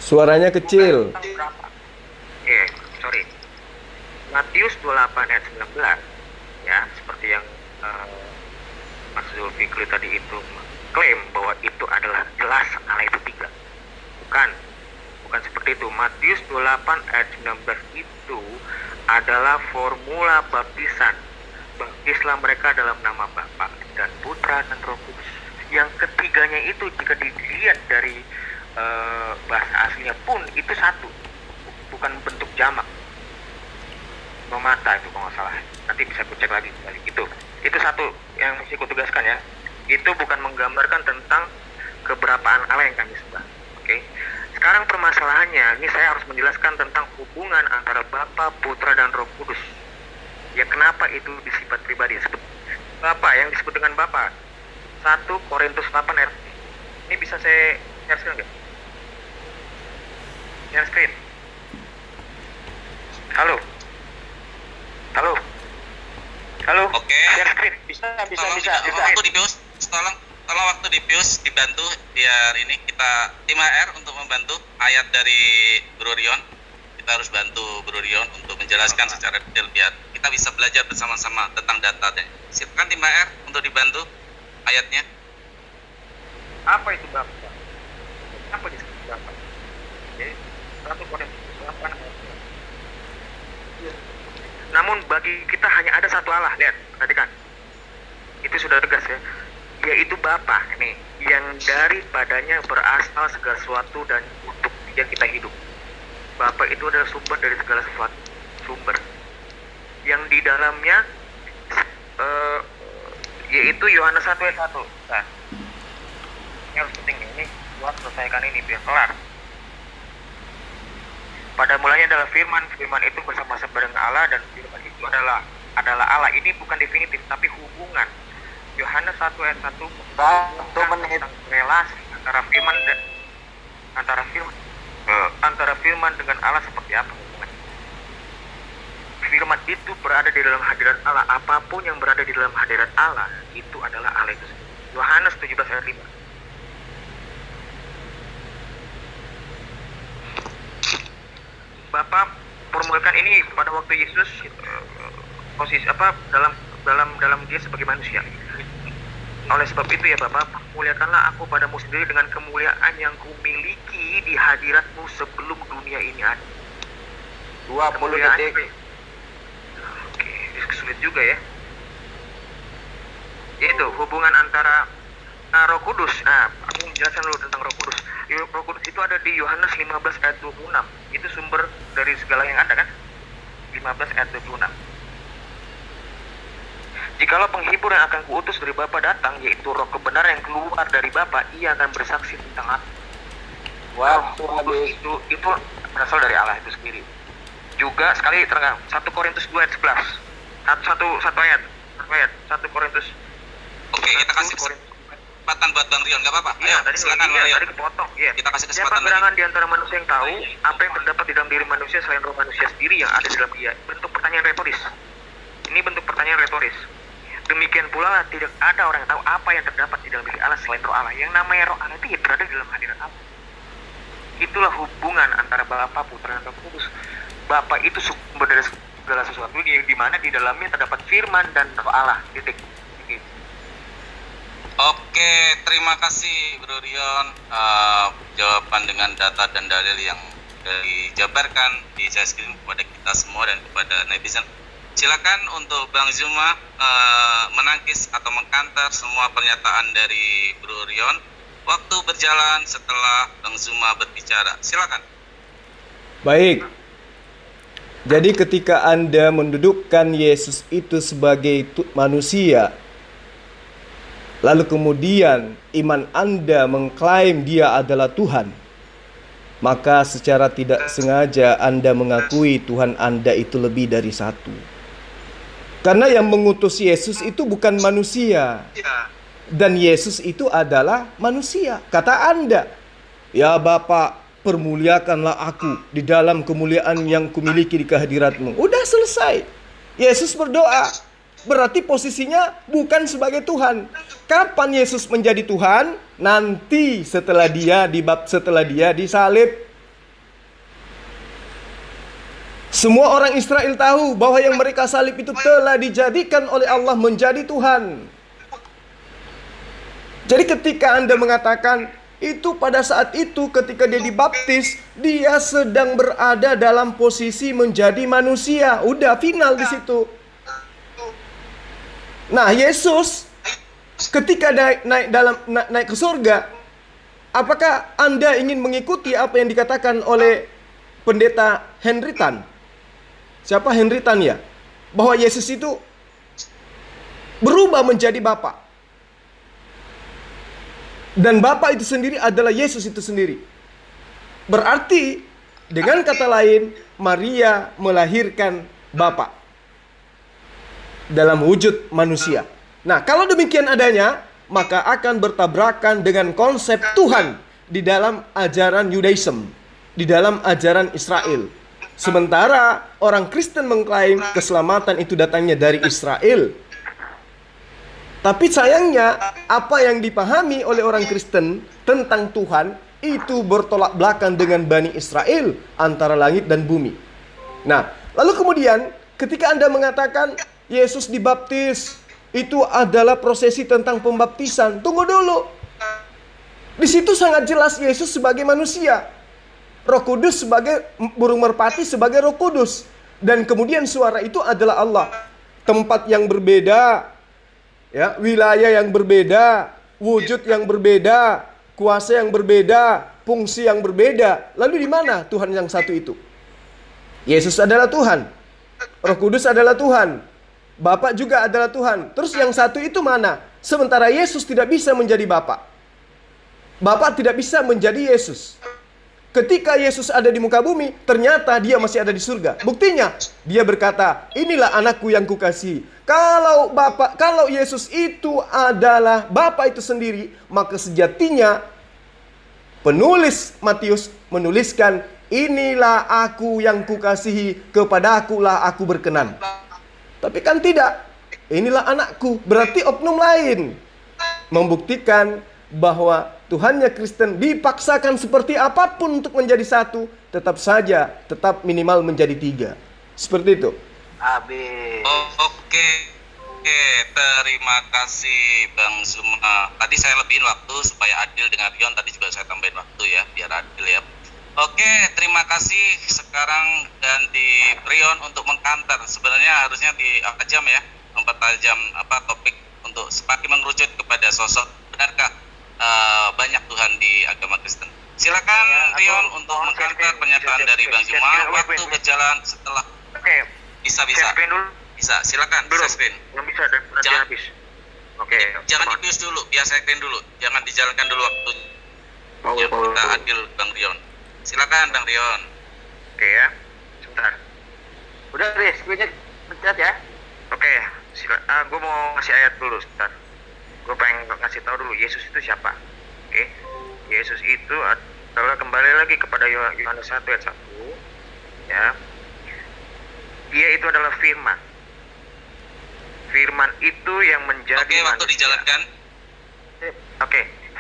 S2: Suaranya kecil.
S6: Tentang berapa? Sorry. Matius 28 ayat 19 ya, seperti yang Mas Zulfikri tadi itu klaim bahwa itu adalah jelas Allah itu 3. Bukan seperti itu. Matius 28 ayat 19 itu adalah formula baptisan. Baptislah mereka dalam nama Bapa dan Putra dan Roh Kudus. Yang ketiganya itu jika dilihat dari bahasa aslinya pun itu satu, bukan bentuk jamak. Nomata itu kalau nggak salah. Nanti bisa kucek lagi. Itu satu yang mesti kutugaskan ya. Itu bukan menggambarkan tentang keberapaan Allah yang kami sembah. Oke. Sekarang permasalahannya, ini saya harus menjelaskan tentang hubungan antara Bapa, Putra dan Roh Kudus. Ya kenapa itu disifat pribadi disebut Bapa, yang disebut dengan Bapa 1 Korintus 8 ayat. Ini bisa saya jelaskan nggak? Share screen. Halo. Halo. Halo.
S8: Oke.
S6: Share screen. Bisa.
S8: Waktu di Pius, tolong waktu di Pius dibantu biar ini kita tim HR untuk membantu ayat dari Bro Rion. Kita harus bantu Bro Rion untuk menjelaskan secara detail biar kita bisa belajar bersama-sama tentang data. Silakan tim HR untuk dibantu ayatnya.
S6: Apa itu Bapak? Apa disebut Bapak? Oke. 1 Korintus 8 ayat 2. Namun bagi kita hanya ada satu Allah. Lihat, perhatikan. Itu sudah tegas ya. Yaitu Bapa nih, yang daripadanya berasal segala sesuatu dan untuk dia kita hidup. Bapa itu adalah sumber dari segala sesuatu. Sumber. Yang di dalamnya yaitu Yohanes 1 ayat 1. Nah, ini harus penting ini buat selesaikan ini biar kelar. Pada mulanya adalah firman itu bersama-sama dengan Allah dan firman itu adalah Allah. Ini bukan definitif tapi hubungan. Yohanes 1 ayat 1 tentang relasi antara firman dengan Allah seperti apa hubungan. Firman itu berada di dalam hadirat Allah. Apapun yang berada di dalam hadirat Allah itu adalah Allah itu sendiri. Yohanes 17 ayat 5. Bapak formulkan ini pada waktu Yesus posisi apa dalam dia sebagai manusia. Oleh sebab itu ya Bapak, muliakanlah aku padamu sendiri dengan kemuliaan yang kumiliki di hadiratmu sebelum dunia ini ada. 20 detik. Oke, sulit juga ya. Yaitu hubungan antara Roh Kudus. Nah, aku menjelaskan dulu tentang Roh Kudus. Roh Kudus itu ada di Yohanes 15 ayat 26. Itu sumber dari segala yang ada kan? 15 ayat 26. Jikalau penghibur yang akan kuutus dari Bapa datang, yaitu Roh kebenaran yang keluar dari Bapa, ia akan bersaksi tentang aku. Wow, Roh Kudus itu berasal dari Allah itu sendiri. Juga sekali terang 1 Korintus 2 ayat 11. Satu ayat. 1 Korintus.
S8: Oke, kita kasih kesempatan buat Bang Rion, nggak apa-apa. Ayo, silakan Bang Rion.
S6: Tadi kepotong. Iya.
S8: Kita kasih
S6: Siapa
S8: kesempatan
S6: gerangan
S8: lagi.
S6: di antara manusia yang tahu apa yang terdapat di dalam diri manusia selain roh manusia sendiri yang ada di dalam dia? Bentuk pertanyaan retoris. Ini bentuk pertanyaan retoris. Demikian pula lah, tidak ada orang yang tahu apa yang terdapat di dalam diri Allah selain roh Allah. Yang namanya roh Allah itu berada di dalam hadirat Allah. Itulah hubungan antara Bapa, Putra, dan Roh Kudus. Bapa itu sumber dari segala sesuatu di mana di dalamnya terdapat firman dan roh Allah. Titik.
S8: Oke, terima kasih Bro Rion. Jawaban dengan data dan dalil yang dijabarkan di share screen kepada kita semua dan kepada netizen. Silakan untuk Bang Zuma menangkis atau mengkantar semua pernyataan dari Bro Rion. Waktu berjalan setelah Bang Zuma berbicara. Silakan.
S2: Baik. Jadi ketika Anda mendudukkan Yesus itu sebagai manusia, lalu kemudian iman Anda mengklaim dia adalah Tuhan, maka secara tidak sengaja Anda mengakui Tuhan Anda itu lebih dari satu. Karena yang mengutus Yesus itu bukan manusia, dan Yesus itu adalah manusia. Kata Anda, ya Bapa, permuliakanlah aku di dalam kemuliaan yang kumiliki di kehadiratmu. Udah selesai. Yesus berdoa. Berarti posisinya bukan sebagai Tuhan. Kapan Yesus menjadi Tuhan? Nanti setelah dia disalib. Semua orang Israel tahu bahwa yang mereka salib itu telah dijadikan oleh Allah menjadi Tuhan. Jadi ketika Anda mengatakan itu pada saat itu ketika dia dibaptis, dia sedang berada dalam posisi menjadi manusia. Udah final di situ. Nah, Yesus ketika naik ke surga, apakah Anda ingin mengikuti apa yang dikatakan oleh pendeta Henry Tan? Siapa Henry Tan ya? Bahwa Yesus itu berubah menjadi Bapa. Dan Bapa itu sendiri adalah Yesus itu sendiri. Berarti dengan kata lain, Maria melahirkan Bapa dalam wujud manusia. Nah, kalau demikian adanya, maka akan bertabrakan dengan konsep Tuhan di dalam ajaran Yudaism. di dalam ajaran Israel. Sementara orang Kristen mengklaim keselamatan itu datangnya dari Israel. Tapi sayangnya, apa yang dipahami oleh orang Kristen tentang Tuhan itu bertolak belakang dengan Bani Israel, antara langit dan bumi. Nah, lalu kemudian ketika Anda mengatakan Yesus dibaptis, itu adalah prosesi tentang pembaptisan. Tunggu dulu. Di situ sangat jelas Yesus sebagai manusia, Roh Kudus sebagai burung merpati sebagai Roh Kudus, dan kemudian suara itu adalah Allah. Tempat yang berbeda, ya, wilayah yang berbeda, wujud yang berbeda, kuasa yang berbeda, fungsi yang berbeda. Lalu di mana Tuhan yang satu itu? Yesus adalah Tuhan, Roh Kudus adalah Tuhan, Bapa juga adalah Tuhan. Terus yang satu itu mana? Sementara Yesus tidak bisa menjadi Bapa, Bapa tidak bisa menjadi Yesus. Ketika Yesus ada di muka bumi, ternyata dia masih ada di surga. Buktinya, dia berkata, inilah anakku yang kukasihi. Kalau Yesus itu adalah Bapa itu sendiri, maka sejatinya penulis Matius menuliskan, inilah aku yang kukasihi, kepada akulah aku berkenan. Tapi kan tidak, inilah anakku, berarti oknum lain. Membuktikan bahwa Tuhannya Kristen dipaksakan seperti apapun untuk menjadi satu, tetap minimal menjadi tiga. Seperti itu.
S6: Habis.
S8: Oke, terima kasih Bang Zuma. Tadi saya lebihin waktu supaya adil dengan Rion. Tadi juga saya tambahin waktu ya, biar adil ya. Oke, terima kasih. Sekarang ganti Rion untuk mengkantar. Sebenarnya harusnya dipertajam ya, mempertajam topik untuk semakin mengerucut kepada sosok. Benarkah banyak Tuhan di agama Kristen? Silakan Rion untuk mengkantar pernyataan dari Bang Zuma. Waktu berjalan setelah. Bisa. Silakan.
S6: Belum
S8: Screen.
S6: bisa, nanti habis.
S8: Jangan di-pause dulu, biar saya screen dulu. Jangan dijalankan dulu waktu. Kita adil Bang Rion. Silakan Bang Rion.
S6: Oke ya, sebentar. Udah Riz, screen-nya pencet ya. Oke, gue mau ngasih ayat dulu sebentar. Gue pengen ngasih tahu dulu Yesus itu siapa. Oke. Yesus itu adalah, kembali lagi kepada Yohanes 1 ayat 1 ya. Dia itu adalah firman. Firman itu yang menjadi manusia.
S8: Waktu dijalankan.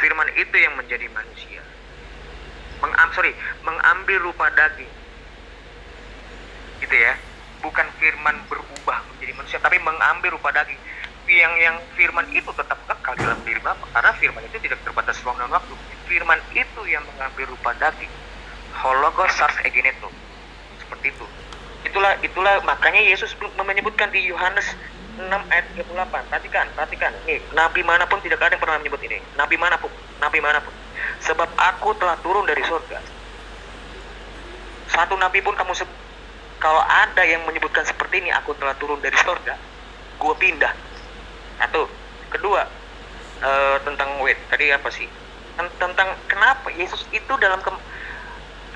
S6: Firman itu yang menjadi manusia. Mengambil rupa daging. Gitu ya. Bukan firman berubah menjadi manusia, tapi mengambil rupa daging. Yang firman itu tetap kekal dalam diri Bapa, karena firman itu tidak terbatas ruang dan waktu. Firman itu yang mengambil rupa daging, hologos sars egeneto, seperti itu. Itulah makanya Yesus menyebutkan di Yohanes 6 ayat 38. Perhatikan. Nih, nabi manapun tidak ada yang pernah menyebut ini. Nabi manapun. Sebab aku telah turun dari surga. Satu nabi pun kalau ada yang menyebutkan seperti ini, aku telah turun dari surga, gue pindah. Satu. Kedua, tentang tadi apa sih? Tentang kenapa Yesus itu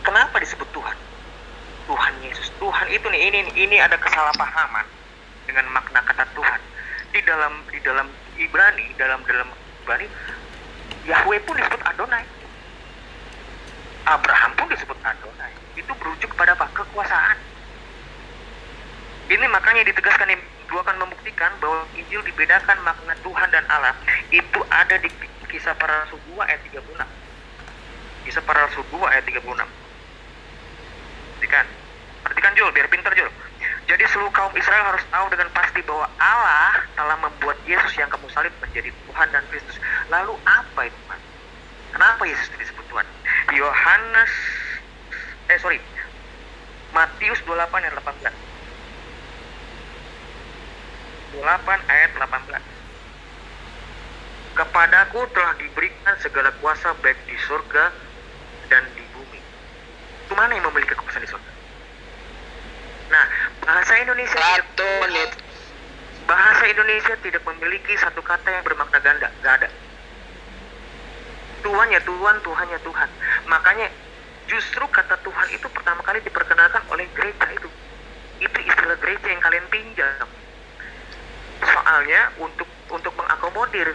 S6: kenapa disebut Tuhan? Tuhan Yesus. Tuhan itu ini ada kesalahpahaman dengan makna kata Tuhan. Di dalam Ibrani, dalam Ibrani, Yahweh pun disebut Adonai. Abraham pun disebut Adonai. Itu berujuk kepada apa? Kekuasaan. Ini makanya ditegaskan, Gue akan membuktikan bahwa Injil dibedakan makna Tuhan dan Allah. Itu ada di Kisah Para Rasul 2 ayat 36. Kisah Para Rasul 2 ayat 36. Perhatikan Jul, biar pintar Jul. Jadi seluruh kaum Israel harus tahu dengan pasti bahwa Allah telah membuat Yesus yang kamu salib menjadi Tuhan dan Kristus. Lalu apa itu, Pak? Kenapa Yesus disebut Tuhan? Matius 28 ayat 18. 28 ayat 18. Kepadaku telah diberikan segala kuasa baik di surga dan di bumi. Itu mana yang memiliki kekuasaan di surga? Nah, bahasa Indonesia tidak memiliki satu kata yang bermakna ganda, gak ada. Tuhan ya Tuhan, Tuhan ya Tuhan. Makanya justru kata Tuhan itu pertama kali diperkenalkan oleh gereja itu. Itu istilah gereja yang kalian pinjam. Soalnya untuk mengakomodir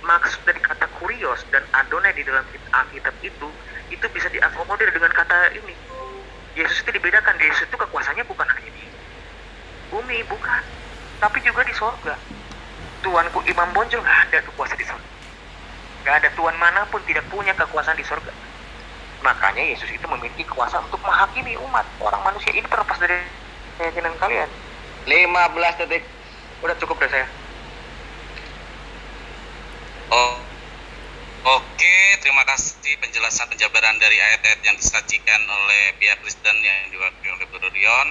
S6: maksud dari kata kurios dan Adonai di dalam Alkitab itu bisa diakomodir dengan kata ini. Yesus itu dibedakan, Yesus itu kekuasaannya bukan hanya di bumi, bukan, tapi juga di sorga. Tuanku Imam Bonjol nggak ada tuh kuasa di sorga. Nggak ada Tuhan manapun tidak punya kekuasaan di sorga. Makanya Yesus itu memiliki kuasa untuk menghakimi umat orang manusia. Ini terlepas dari keyakinan kalian. 15 detik. Udah cukup deh saya.
S8: Oke, terima kasih penjelasan penjabaran dari ayat-ayat yang disajikan oleh pihak Kristen yang diwakili oleh Bro Rion.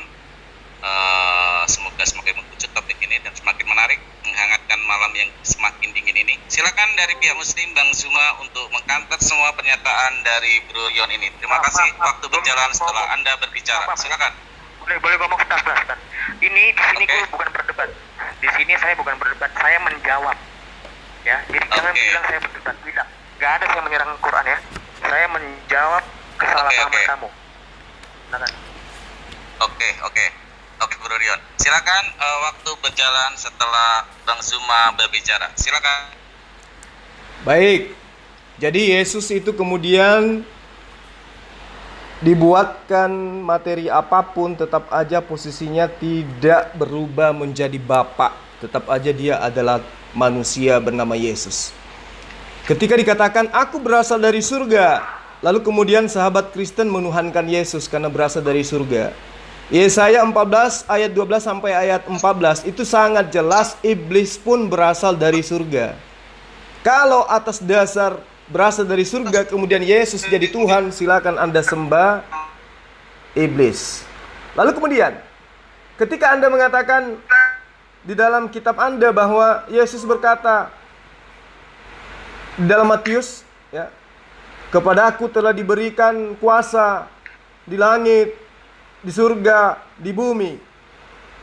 S8: Semoga semakin mengerucut topik ini dan semakin menarik, menghangatkan malam yang semakin dingin ini. Silakan dari pihak Muslim Bang Zuma untuk mengcounter semua pernyataan dari Bro Rion ini. Terima kasih. Waktu berjalan setelah Anda berbicara. Silakan.
S6: Boleh ngomong sebentar. Ini di sini gue bukan berdebat. Di sini saya bukan berdebat, saya menjawab. Ya, jadi jangan bilang saya berdebat. Tidak. Gak ada saya menyerang Quran ya. Saya menjawab kesalahpahaman kamu. Silakan.
S8: Oke, Bro Rion. Silakan, waktu berjalan setelah Bang Zuma berbicara. Silakan.
S2: Baik. Jadi Yesus itu kemudian dibuatkan materi apapun, tetap aja posisinya tidak berubah menjadi Bapa. Tetap aja dia adalah manusia bernama Yesus. Ketika dikatakan aku berasal dari surga, lalu kemudian sahabat Kristen menuhankan Yesus karena berasal dari surga. Yesaya 14 ayat 12 sampai ayat 14 itu sangat jelas iblis pun berasal dari surga. Kalau atas dasar berasal dari surga kemudian Yesus jadi Tuhan, silakan Anda sembah iblis. Lalu kemudian ketika Anda mengatakan di dalam kitab Anda bahwa Yesus berkata di dalam Matius ya, kepadaku telah diberikan kuasa di langit, di surga, di bumi.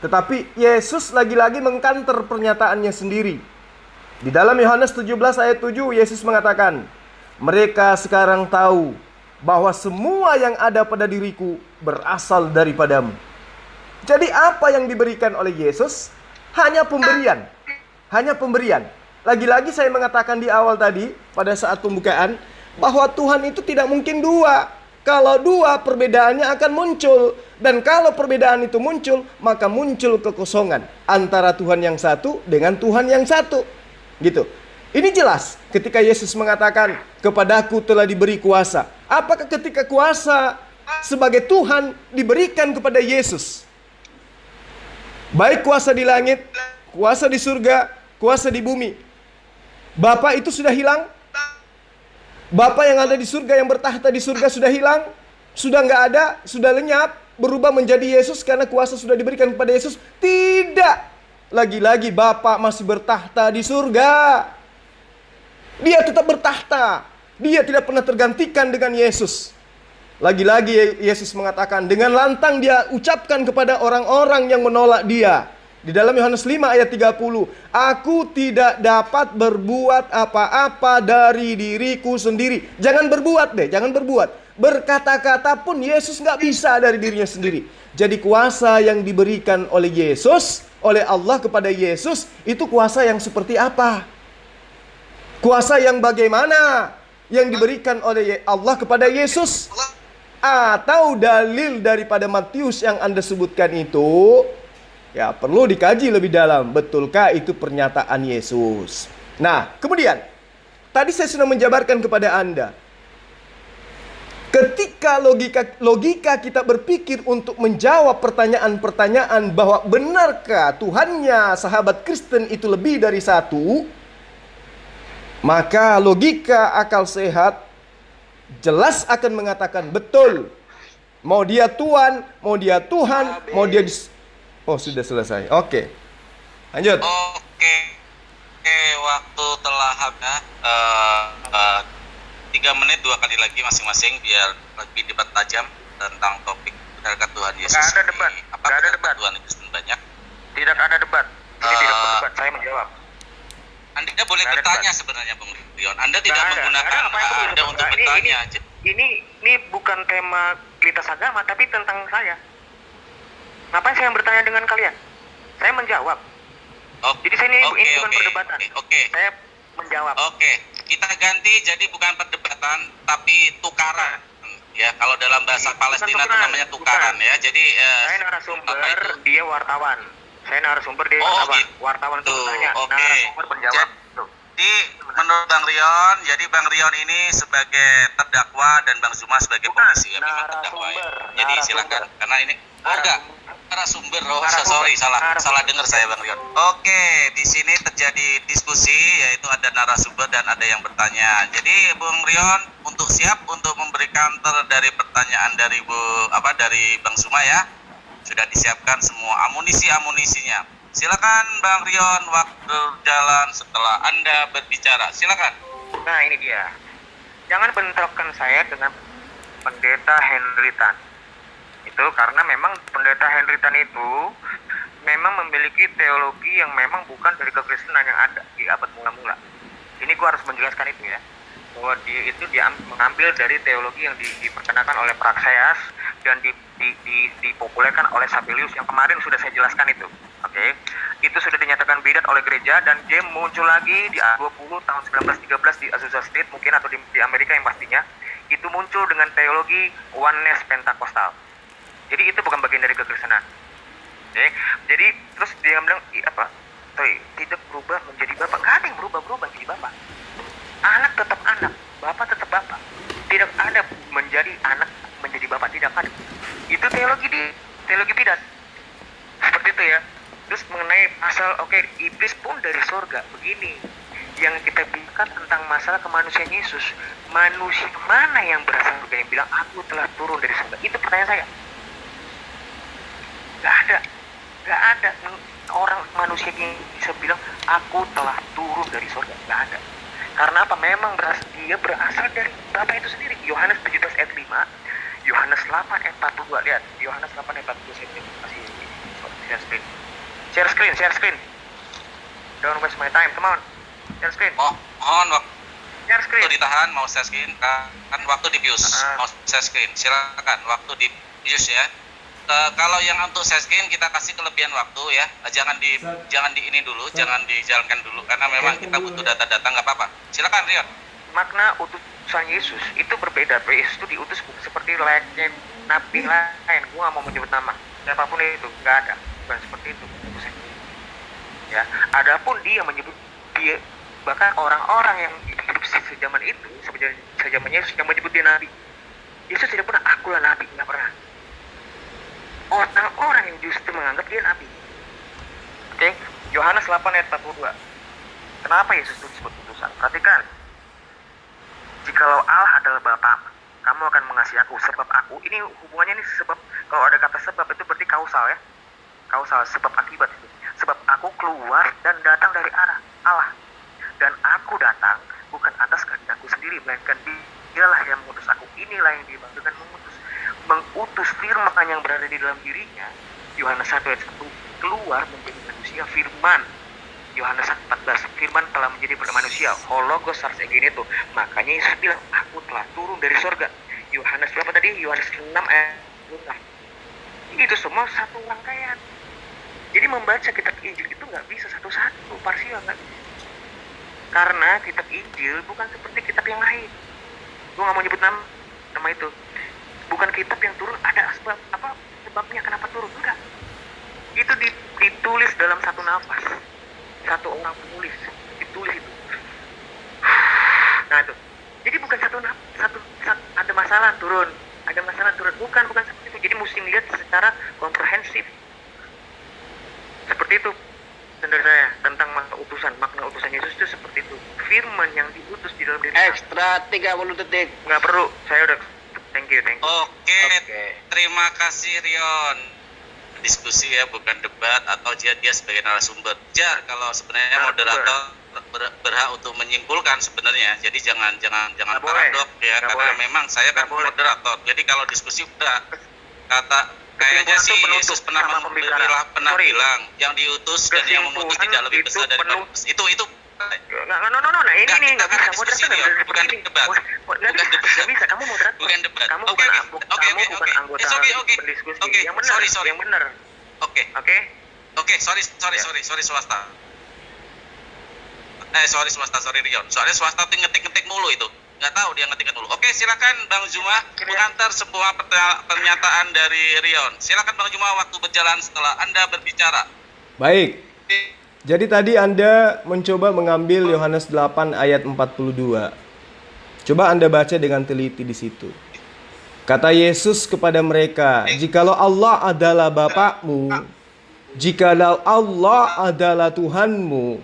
S2: Tetapi Yesus lagi-lagi mengkanter pernyataannya sendiri. Di dalam Yohanes 17 ayat 7 Yesus mengatakan, mereka sekarang tahu bahwa semua yang ada pada diriku berasal daripadamu. Jadi apa yang diberikan oleh Yesus? Hanya pemberian. Hanya pemberian. Lagi-lagi saya mengatakan di awal tadi pada saat pembukaan bahwa Tuhan itu tidak mungkin dua. Kalau dua perbedaannya akan muncul. Dan kalau perbedaan itu muncul, maka muncul kekosongan antara Tuhan yang satu dengan Tuhan yang satu. Gitu. Ini jelas ketika Yesus mengatakan kepadaku telah diberi kuasa. Apakah ketika kuasa sebagai Tuhan diberikan kepada Yesus? Baik kuasa di langit, kuasa di surga, kuasa di bumi. Bapa itu sudah hilang. Bapa yang ada di surga, yang bertahta di surga sudah hilang. Sudah nggak ada, sudah lenyap. Berubah menjadi Yesus karena kuasa sudah diberikan kepada Yesus. Tidak. Lagi-lagi Bapa masih bertahta di surga. Dia tetap bertahta. Dia tidak pernah tergantikan dengan Yesus. Lagi-lagi Yesus mengatakan, dengan lantang dia ucapkan kepada orang-orang yang menolak dia. Di dalam Yohanes 5 ayat 30, aku tidak dapat berbuat apa-apa dari diriku sendiri. Jangan berbuat deh, jangan berbuat. Berkata-kata pun Yesus nggak bisa dari dirinya sendiri. Jadi kuasa yang diberikan oleh Yesus, oleh Allah kepada Yesus, itu kuasa yang seperti apa? Kuasa yang bagaimana yang diberikan oleh Allah kepada Yesus? Atau dalil daripada Matius yang Anda sebutkan itu, ya perlu dikaji lebih dalam. Betulkah itu pernyataan Yesus? Nah, kemudian tadi saya sudah menjabarkan kepada Anda. Ketika logika kita berpikir untuk menjawab pertanyaan-pertanyaan bahwa benarkah Tuhannya sahabat Kristen itu lebih dari satu, maka logika akal sehat jelas akan mengatakan betul. Mau dia Tuhan, mau dia Tuhan, mau dia oh, sudah selesai. Oke. Lanjut.
S8: Oke, waktu telah habis. 3 menit 2 kali lagi masing-masing biar lebih debat tajam tentang topik benarkah Tuhan Yesus.
S6: Gak ada debat. Gak ada debat.
S8: Tuhan Kristen banyak.
S6: Tidak ada debat. Ini tidak berdebat. Saya menjawab.
S8: Anda boleh bertanya sebenarnya, Bung Rion. Anda tidak menggunakan Anda untuk bertanya.
S6: Ini bukan tema lintas agama, tapi tentang saya. Ngapain saya bertanya dengan kalian? Saya menjawab. Jadi saya ini bukan perdebatan. Saya menjawab.
S8: Kita ganti jadi bukan perdebatan, tapi tukaran. ya. Kalau dalam bahasa Palestina itu
S6: bukan,
S8: namanya tukaran
S6: bukan.
S8: ya. Jadi
S6: Saya
S8: apa
S6: narasumber,
S8: itu?
S6: dia wartawan. Saya narasumber, dia
S8: Oh,
S6: wartawan.
S8: gitu.
S6: Wartawan itu bertanya,
S8: Oke.
S6: narasumber menjawab. Tuh.
S8: Jadi menurut Bang Rion, jadi Bang Rion ini sebagai terdakwa dan Bang Zuma sebagai
S6: Bukan,
S8: polisi ya, memang terdakwa ya.
S6: narasumber,
S8: Jadi
S6: narasumber.
S8: silakan karena ini enggak narasumber. Oh,
S6: Narasumber.
S8: sorry, salah
S6: Narasumber.
S8: dengar saya Bang Rion. Oke, di sini terjadi diskusi yaitu ada narasumber dan ada yang bertanya. Jadi Bang Rion untuk siap untuk memberi counter dari pertanyaan dari dari Bang Zuma ya. Sudah disiapkan semua amunisinya. Silakan Bang Rion, waktu berjalan setelah Anda berbicara. Silakan.
S6: Nah, ini dia. Jangan bentrokkan saya dengan pendeta Henry Tan. Itu karena memang pendeta Henry Tan itu memang memiliki teologi yang memang bukan dari kekristenan yang ada di abad mula-mula. Ini gua harus menjelaskan itu ya. Bahwa dia mengambil dari teologi yang diperkenalkan oleh Praxeas dan dipopulerkan oleh Sabellius yang kemarin sudah saya jelaskan itu. Oke. Itu sudah dinyatakan bidat oleh gereja dan dia muncul lagi di 20 tahun 1913 di Azusa Street mungkin atau di Amerika yang pastinya. Itu muncul dengan teologi oneness Pentakostal. Jadi itu bukan bagian dari kekristenan. Oke. Jadi terus dia bilang tidak berubah menjadi bapak. Gak ada yang berubah menjadi bapak. Anak tetap anak, bapak tetap bapak. Tidak ada menjadi anak menjadi bapak, tidak ada. Itu teologi bidat. Seperti itu ya. Terus mengenai pasal iblis pun dari surga. Begini, yang kita bicarakan tentang masalah kemanusiaan Yesus. Manusia mana yang berasal surga yang bilang aku telah turun dari surga? Itu pertanyaan saya. Gak ada orang manusia yang bisa bilang aku telah turun dari surga. Gak ada. Karena apa? Memang dia berasal dari Bapa itu sendiri. Yohanes 17 ayat 5, Yohanes 8 ayat 42. Lihat, Yohanes 8 ayat 42 saya kasih share screen. Don't waste my time, come on. Share screen.
S8: Mohon
S6: Share screen.
S8: waktu ditahan, mau share screen kan waktu di views. Mau share screen, silakan waktu di views ya. Kalau yang untuk share screen kita kasih kelebihan waktu ya. Jangan di ini dulu, jangan dijalankan dulu karena memang kita butuh data-data, nggak apa-apa. Silakan Rion.
S6: Makna utusan Yesus itu berbeda. Yesus itu diutus seperti layaknya nabi lain. Gue gak mau menyebut nama siapapun itu, nggak ada. Bukan seperti itu utusannya. Ya, adapun dia menyebut dia, bahkan orang-orang yang hidup sejaman itu, sejaman Yesus yang menyebut dia nabi. Yesus tidak pernah akulah nabi, nggak pernah. Orang-orang yang justru menganggap dia nabi. Oke, Yohanes 8 ayat 42. Kenapa Yesus itu disebut utusan? Perhatikan. Jikalau Allah adalah Bapa, kamu akan mengasihi aku sebab aku. Ini hubungannya ini sebab, kalau ada kata sebab itu berarti kausal ya. Kausal, sebab akibat itu. Sebab aku keluar dan datang dari arah Allah. Dan aku datang bukan atas kehendakku sendiri, melainkan dialah yang mengutus aku. Inilah yang dimaksudkan mengutus. Mengutus firman yang berada di dalam dirinya. Yohanes 1 ayat 1, keluar menjadi manusia, firman. Yohanes 14, firman telah menjadi manusia, hologos sarsegeneto. Makanya Yesus bilang, aku telah turun dari surga. Yohanes berapa tadi? Yohanes 6 ayat 6. Itu semua satu rangkaian. Jadi membaca kitab Injil itu nggak bisa satu-satu, parsial nggak bisa. Karena kitab Injil bukan seperti kitab yang lain. Gue nggak mau nyebut nama itu. Bukan kitab yang turun ada sebabnya kenapa turun, enggak. Itu ditulis dalam satu nafas. Satu orang penulis ditulis itu. Nah itu. Jadi bukan satu ada masalah turun, bukan seperti itu. Jadi mesti lihat secara komprehensif. Seperti itu. Saudara saya tentang makna utusan Yesus itu seperti itu. Firman yang diutus di dalam diri.
S2: Ekstra 30 detik.
S6: Nggak perlu. Saya udah. Thank you.
S8: Oke. Terima kasih Rion. Diskusi ya, bukan debat atau dia sebagai narasumber. Kalau sebenarnya moderator berhak untuk menyimpulkan sebenarnya. Jadi jangan paradok ya, karena memang saya kan moderator. Jadi kalau diskusi udah kayaknya sih Yesus pernah bilang yang diutus dan yang mengutus tidak lebih besar daripada itu.
S6: Nah ini nggak bisa moderator,
S8: bukan debat.
S6: Nggak bisa, kamu moderator.
S8: Bukan debat.
S6: Kamu bukan anggota berdiskusi. Yang benar.
S8: Sorry.
S6: Yang benar. Oke, sorry swasta. Sorry Rion. Soalnya swasta tuh ngetik mulu itu.
S8: Nggak tahu dia ngetikkan dulu. Oke, silakan Bang Zuma mengantar sebuah pernyataan dari Rion. Silakan Bang Zuma, waktu berjalan setelah Anda berbicara.
S2: Baik. Jadi tadi Anda mencoba mengambil Yohanes 8 ayat 42. Coba Anda baca dengan teliti di situ. Kata Yesus kepada mereka, "Jikalau Allah adalah Bapakmu, jikalau Allah adalah Tuhanmu,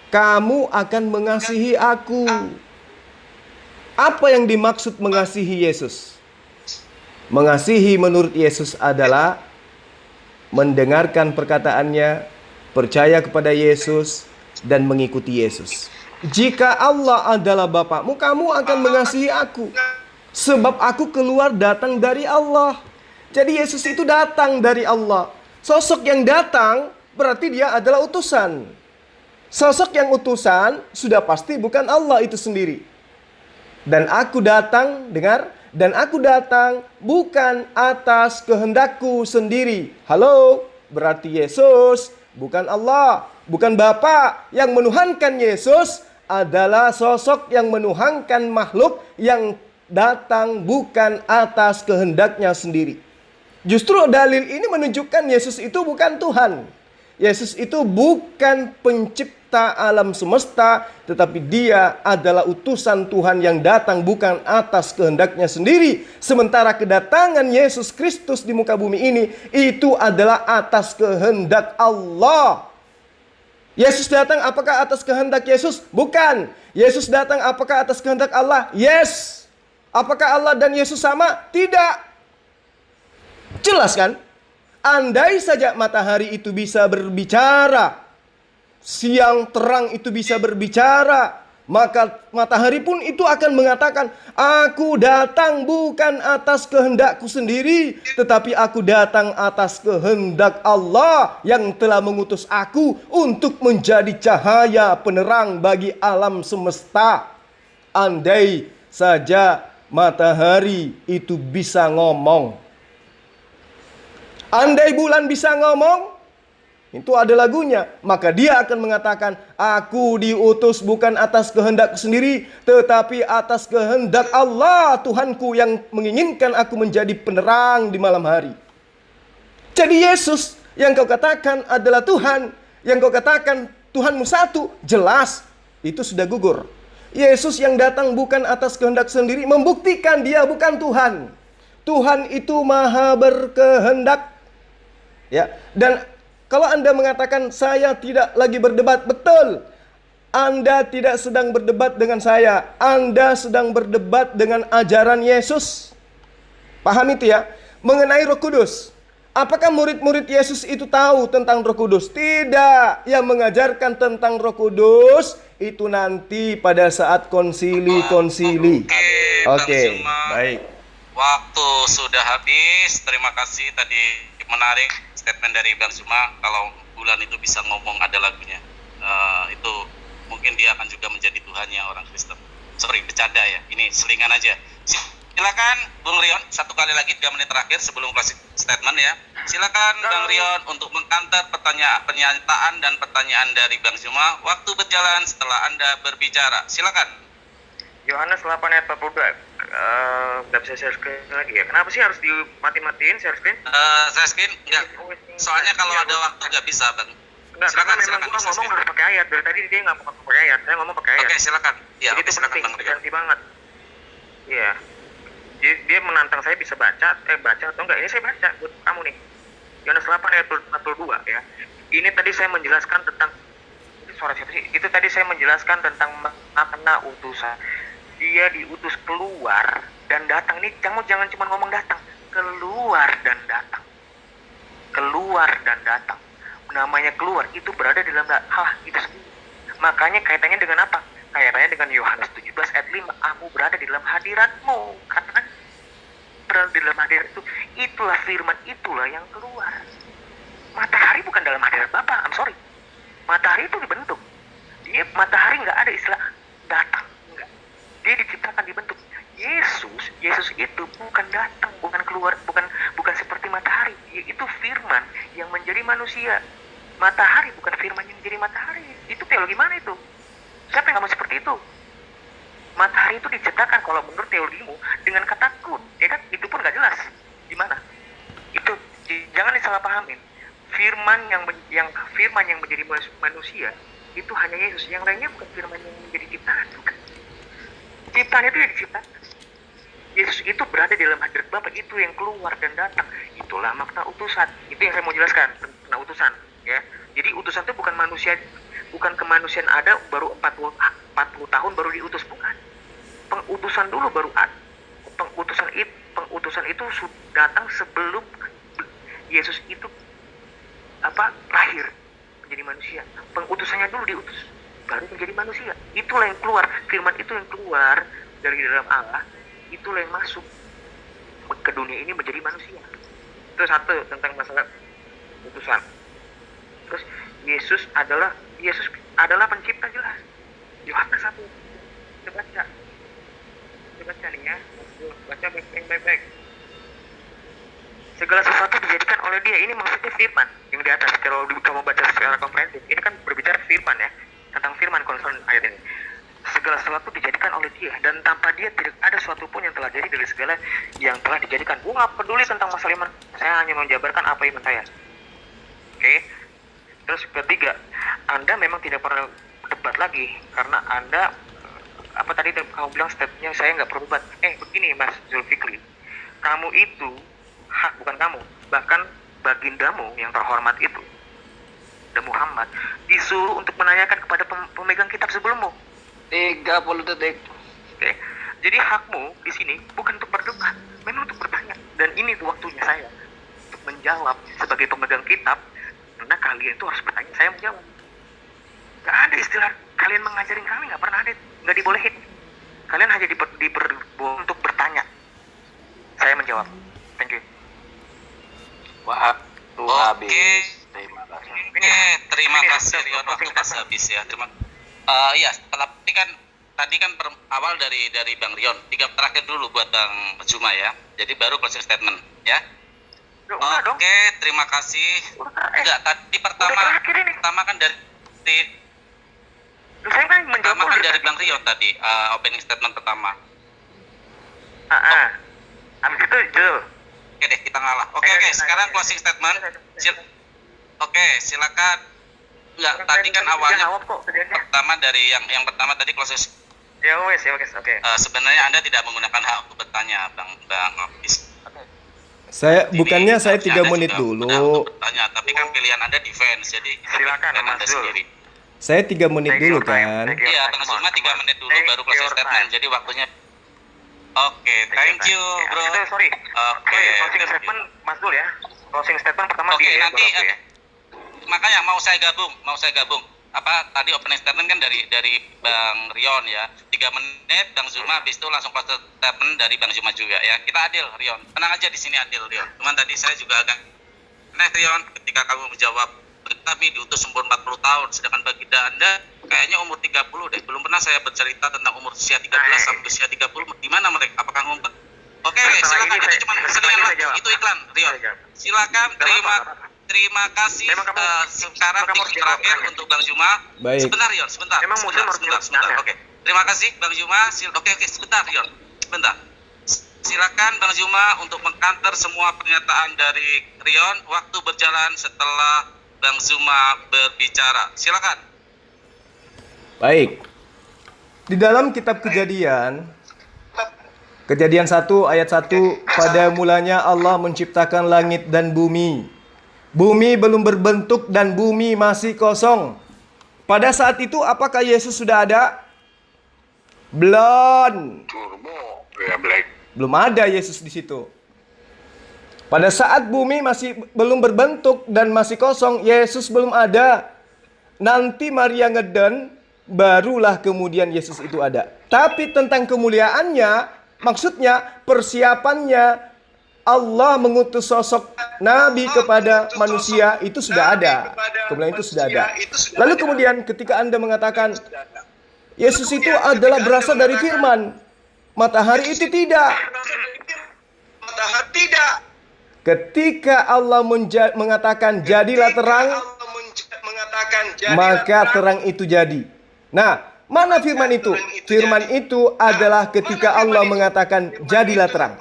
S2: kamu akan mengasihi aku." Apa yang dimaksud mengasihi Yesus? Mengasihi menurut Yesus adalah mendengarkan perkataannya, percaya kepada Yesus, dan mengikuti Yesus. Jika Allah adalah Bapakmu, kamu akan mengasihi aku. Sebab aku keluar datang dari Allah. Jadi Yesus itu datang dari Allah. Sosok yang datang berarti dia adalah utusan. Sosok yang utusan sudah pasti bukan Allah itu sendiri. Dan aku datang, dengar, dan aku datang bukan atas kehendakku sendiri. Halo, berarti Yesus bukan Allah, bukan Bapa. Yang menuhankan Yesus adalah sosok yang menuhankan makhluk yang datang bukan atas kehendaknya sendiri. Justru dalil ini menunjukkan Yesus itu bukan Tuhan. Yesus itu bukan pencipta alam semesta, tetapi dia adalah utusan Tuhan yang datang bukan atas kehendaknya sendiri. Sementara kedatangan Yesus Kristus di muka bumi ini, itu adalah atas kehendak Allah. Yesus datang apakah atas kehendak Yesus? Bukan. Yesus datang apakah atas kehendak Allah? Yes. Apakah Allah dan Yesus sama? Tidak. Jelas kan? Andai saja matahari itu bisa berbicara, siang terang itu bisa berbicara, maka matahari pun itu akan mengatakan, aku datang bukan atas kehendakku sendiri, tetapi aku datang atas kehendak Allah yang telah mengutus aku untuk menjadi cahaya penerang bagi alam semesta. Andai saja matahari itu bisa ngomong. Andai bulan bisa ngomong, itu ada lagunya, maka dia akan mengatakan, aku diutus bukan atas kehendakku sendiri, tetapi atas kehendak Allah Tuhanku yang menginginkan aku menjadi penerang di malam hari. Jadi Yesus yang kau katakan adalah Tuhan, yang kau katakan Tuhanmu satu, jelas itu sudah gugur. Yesus yang datang bukan atas kehendak sendiri membuktikan dia bukan Tuhan. Tuhan itu maha berkehendak. Ya, dan kalau Anda mengatakan saya tidak lagi berdebat, betul. Anda tidak sedang berdebat dengan saya. Anda sedang berdebat dengan ajaran Yesus. Paham itu ya? Mengenai Roh Kudus. Apakah murid-murid Yesus itu tahu tentang Roh Kudus? Tidak. Yang mengajarkan tentang Roh Kudus itu nanti pada saat konsili-konsili. Oke, baik.
S8: Waktu sudah habis. Terima kasih tadi, menarik statement dari Bang Zuma. Kalau bulan itu bisa ngomong, ada lagunya. Itu mungkin dia akan juga menjadi Tuhannya orang Kristen. Sorry, bercanda ya. Ini selingan aja. Silakan Bung Rion, satu kali lagi 3 menit terakhir sebelum closing statement ya. Silakan Bang Rion untuk mengkantar pernyataan dan pertanyaan dari Bang Zuma. Waktu berjalan setelah Anda berbicara. Silakan.
S6: Yohanes 8 ayat 42. Nggak bisa share screen lagi ya. Kenapa sih harus dimati-matiin share screen?
S8: Share screen enggak. Soalnya kalau ada waktu nggak bisa, Bang.
S6: Enggak,
S8: silakan,
S6: karena memang gua ngomong harus pakai ayat. Dari tadi dia nggak mau pakai ayat. Saya ngomong pakai ayat.
S8: Oke, silakan. Ya,
S6: jadi itu
S8: silakan
S6: penting,
S8: Bang Rion.
S6: berarti banget. Iya. Dia menantang saya bisa baca atau enggak. Ini saya baca buat kamu nih. Yohanes 8 ayat 42 ya. Ini tadi saya menjelaskan tentang suara siapa sih? Itu tadi saya menjelaskan tentang makna utusan. Dia diutus keluar dan datang. Ini kamu jangan cuma ngomong datang, keluar dan datang. Keluar dan datang. Namanya keluar itu berada di dalam Allah itu sendiri. Makanya kaitannya dengan apa? Kaitannya dengan Yohanes 17 ayat 5. Aku berada di dalam hadiratmu. Karena berada di dalam hadirat itu, itulah firman, itulah yang keluar. Matahari bukan dalam hadirat Bapa, I'm sorry. Matahari itu dibentuk. Matahari nggak ada istilah datang. Dia diciptakan dibentuk. Yesus itu bukan datang, bukan keluar, bukan seperti matahari. Itu firman yang menjadi manusia. Matahari bukan firman yang menjadi matahari. Itu teologi mana itu? Siapa yang ngomong seperti itu? Matahari itu diciptakan kalau menurut teorimu dengan kata kun, ya kan? Itu pun nggak jelas gimana. Itu jangan disalahpahamin. Firman yang menjadi manusia itu hanya Yesus. Yang lainnya bukan firman yang menjadi ciptaan, bukan. Ciptaan itu yang diciptakan. Yesus itu berada di dalam hadirat Bapa, itu yang keluar dan datang. Itulah makna utusan. Itu yang saya mau jelaskan, makna utusan, ya. Jadi utusan itu bukan manusia, bukan kemanusiaan ada baru 40 tahun baru diutus, bukan. Pengutusan dulu baru ada. Pengutusan itu datang sebelum Yesus itu lahir menjadi manusia. Pengutusannya dulu diutus, baru menjadi manusia. Itulah yang keluar, firman itu yang keluar dari dalam Allah, itulah yang masuk ke dunia ini menjadi manusia. Itu satu tentang masalah utusan. Terus Yesus adalah pencipta, jelas. Yohanes 1. Kita baca nih ya. Baca baik-baik. Segala sesuatu dijadikan oleh Dia. Ini maksudnya firman yang di atas. Kalau kamu baca secara komprehensif, ini kan berbicara firman ya, tentang firman concern ayat ini. Segala sesuatu dijadikan oleh Dia, dan tanpa Dia tidak ada suatu pun yang telah jadi dari segala yang telah dijadikan. Gue nggak peduli tentang masalah iman, saya hanya menjabarkan apa iman saya. Oke. Terus ketiga, Anda memang tidak perlu debat lagi, karena Anda tadi kamu bilang stepnya saya nggak perlu debat. Begini Mas Zulfikri, kamu itu bukan kamu, bahkan bagindamu yang terhormat itu, dan Muhammad, disuruh untuk menanyakan kepada pemegang kitab sebelummu.
S9: 30 detik.
S6: Oke. Jadi hakmu di sini bukan untuk berdebat, memang untuk bertanya. Dan ini waktunya saya untuk menjawab sebagai pemegang kitab, karena kalian itu harus bertanya, saya menjawab. Gak ada istilah kalian mengajarin kami, gak pernah ada, gak dibolehin. Kalian hanya diperbolehkan untuk bertanya. Saya menjawab. Thank you.
S9: Waktu habis. Terima kasih.
S8: Terima kasih Rion, waktu pas habis ya. Iya, tadi kan awal dari Bang Rion. 3 terakhir dulu buat Bang Juma ya. Jadi baru closing statement ya. Oke, terima kasih. Enggak, tadi pertama kan dari Bang Rion tadi, opening statement pertama.
S6: Habis itu Jul.
S8: Oke deh, kita ngalah. Oke, sekarang closing statement. Silakan. Enggak, tadi kan awalnya pertama dari yang pertama tadi closing.
S6: Ya wes, oke.
S8: Sebenarnya Anda tidak menggunakan hak untuk bertanya, Bang Opis.
S2: Saya 3 menit
S8: Anda
S2: dulu.
S8: untuk bertanya, tapi kan pilihan Anda defense, jadi
S6: silakan
S8: Anda
S6: Mas Zul.
S8: sendiri.
S2: Saya 3 menit dulu kan.
S8: Iya, Bang Zuma 3 menit dulu baru closing statement. Jadi waktunya. Oke, thank you, Bro.
S6: Sorry.
S8: Oke.
S6: Closing statement Mas Zul ya. Closing statement pertama
S8: Oke,
S6: dia
S8: nanti
S6: ya.
S8: makanya mau saya gabung. Tadi opening statement kan dari Bang Rion ya. 3 menit Bang Zuma, habis itu langsung closing statement dari Bang Zuma juga ya. Kita adil, Rion. Tenang aja di sini adil, Rion. Cuman tadi saya juga agak aneh, Rion, ketika kamu menjawab kami diutus umur 40 tahun, sedangkan baginda Anda kayaknya umur 30 deh. Belum pernah saya bercerita tentang umur usia 13 sampai usia 30. Di mana mereka? Apakah ngumpet? Oke, silakan. Itu cuma selingan waktu. Itu iklan, Rion. Silakan. Terima kasih. Sekarang terakhir untuk Bang Juma.
S2: Baik.
S8: Sebentar, Rion. Sebentar. Oke. Terima kasih, Bang Juma. Oke. Sebentar, Rion. Sebentar. Silakan Bang Juma untuk mengkanter semua pernyataan dari Rion. Waktu berjalan setelah Bang Zuma berbicara. Silakan.
S2: Baik. Di dalam kitab Kejadian 1 ayat 1, pada mulanya Allah menciptakan langit dan bumi. Bumi belum berbentuk dan bumi masih kosong. Pada saat itu apakah Yesus sudah ada? Belum. Belum ada Yesus di situ. Pada saat bumi masih belum berbentuk dan masih kosong, Yesus belum ada. Nanti Maria ngeden, barulah kemudian Yesus itu ada. Tapi tentang kemuliaannya, maksudnya persiapannya, Allah mengutus sosok Nabi kepada manusia, itu sudah ada. Kemudian itu sudah ada. Lalu kemudian ketika Anda mengatakan, Yesus itu adalah berasal dari firman, matahari itu tidak. Ketika Allah mengatakan jadilah terang, maka terang itu jadi. Nah, Mana firman itu? Firman itu adalah ketika Allah mengatakan jadilah terang.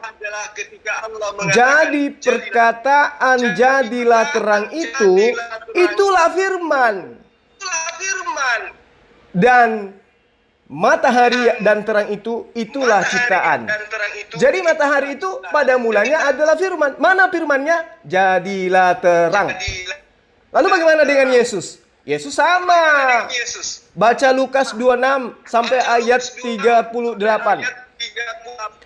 S2: Jadi perkataan jadilah terang itu, itulah firman. Dan matahari dan terang itu, itulah ciptaan. Jadi matahari itu pada mulanya adalah firman. Mana firmannya? Jadilah terang. Lalu bagaimana dengan Yesus? Yesus sama. Baca Lukas 26 sampai ayat 38.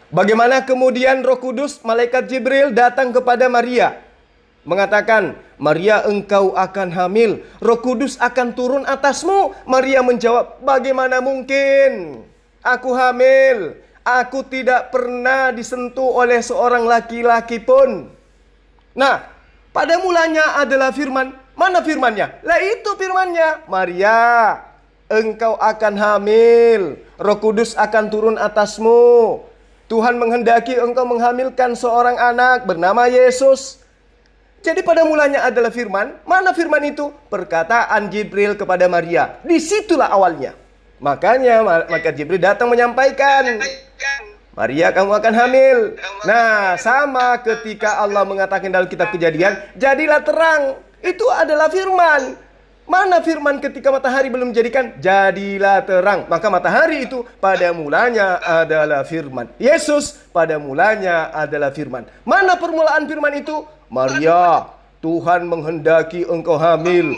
S2: Bagaimana kemudian Roh Kudus, malaikat Jibril datang kepada Maria, mengatakan, Maria, engkau akan hamil, Roh Kudus akan turun atasmu. Maria menjawab, bagaimana mungkin aku hamil? Aku tidak pernah disentuh oleh seorang laki-laki pun. Nah, pada mulanya adalah firman. Mana firmannya? Lah itu firmannya. Maria, engkau akan hamil, Roh Kudus akan turun atasmu. Tuhan menghendaki engkau menghamilkan seorang anak bernama Yesus. Jadi pada mulanya adalah firman. Mana firman itu? Perkataan Jibril kepada Maria. Disitulah awalnya. Makanya malaikat Jibril datang menyampaikan, Maria, kamu akan hamil. Nah, sama ketika Allah mengatakan dalam kitab Kejadian, jadilah terang. Itu adalah firman. Mana firman ketika matahari belum dijadikan? Jadilah terang. Maka matahari itu pada mulanya adalah firman. Yesus pada mulanya adalah firman. Mana permulaan firman itu? Maria, Tuhan menghendaki engkau hamil.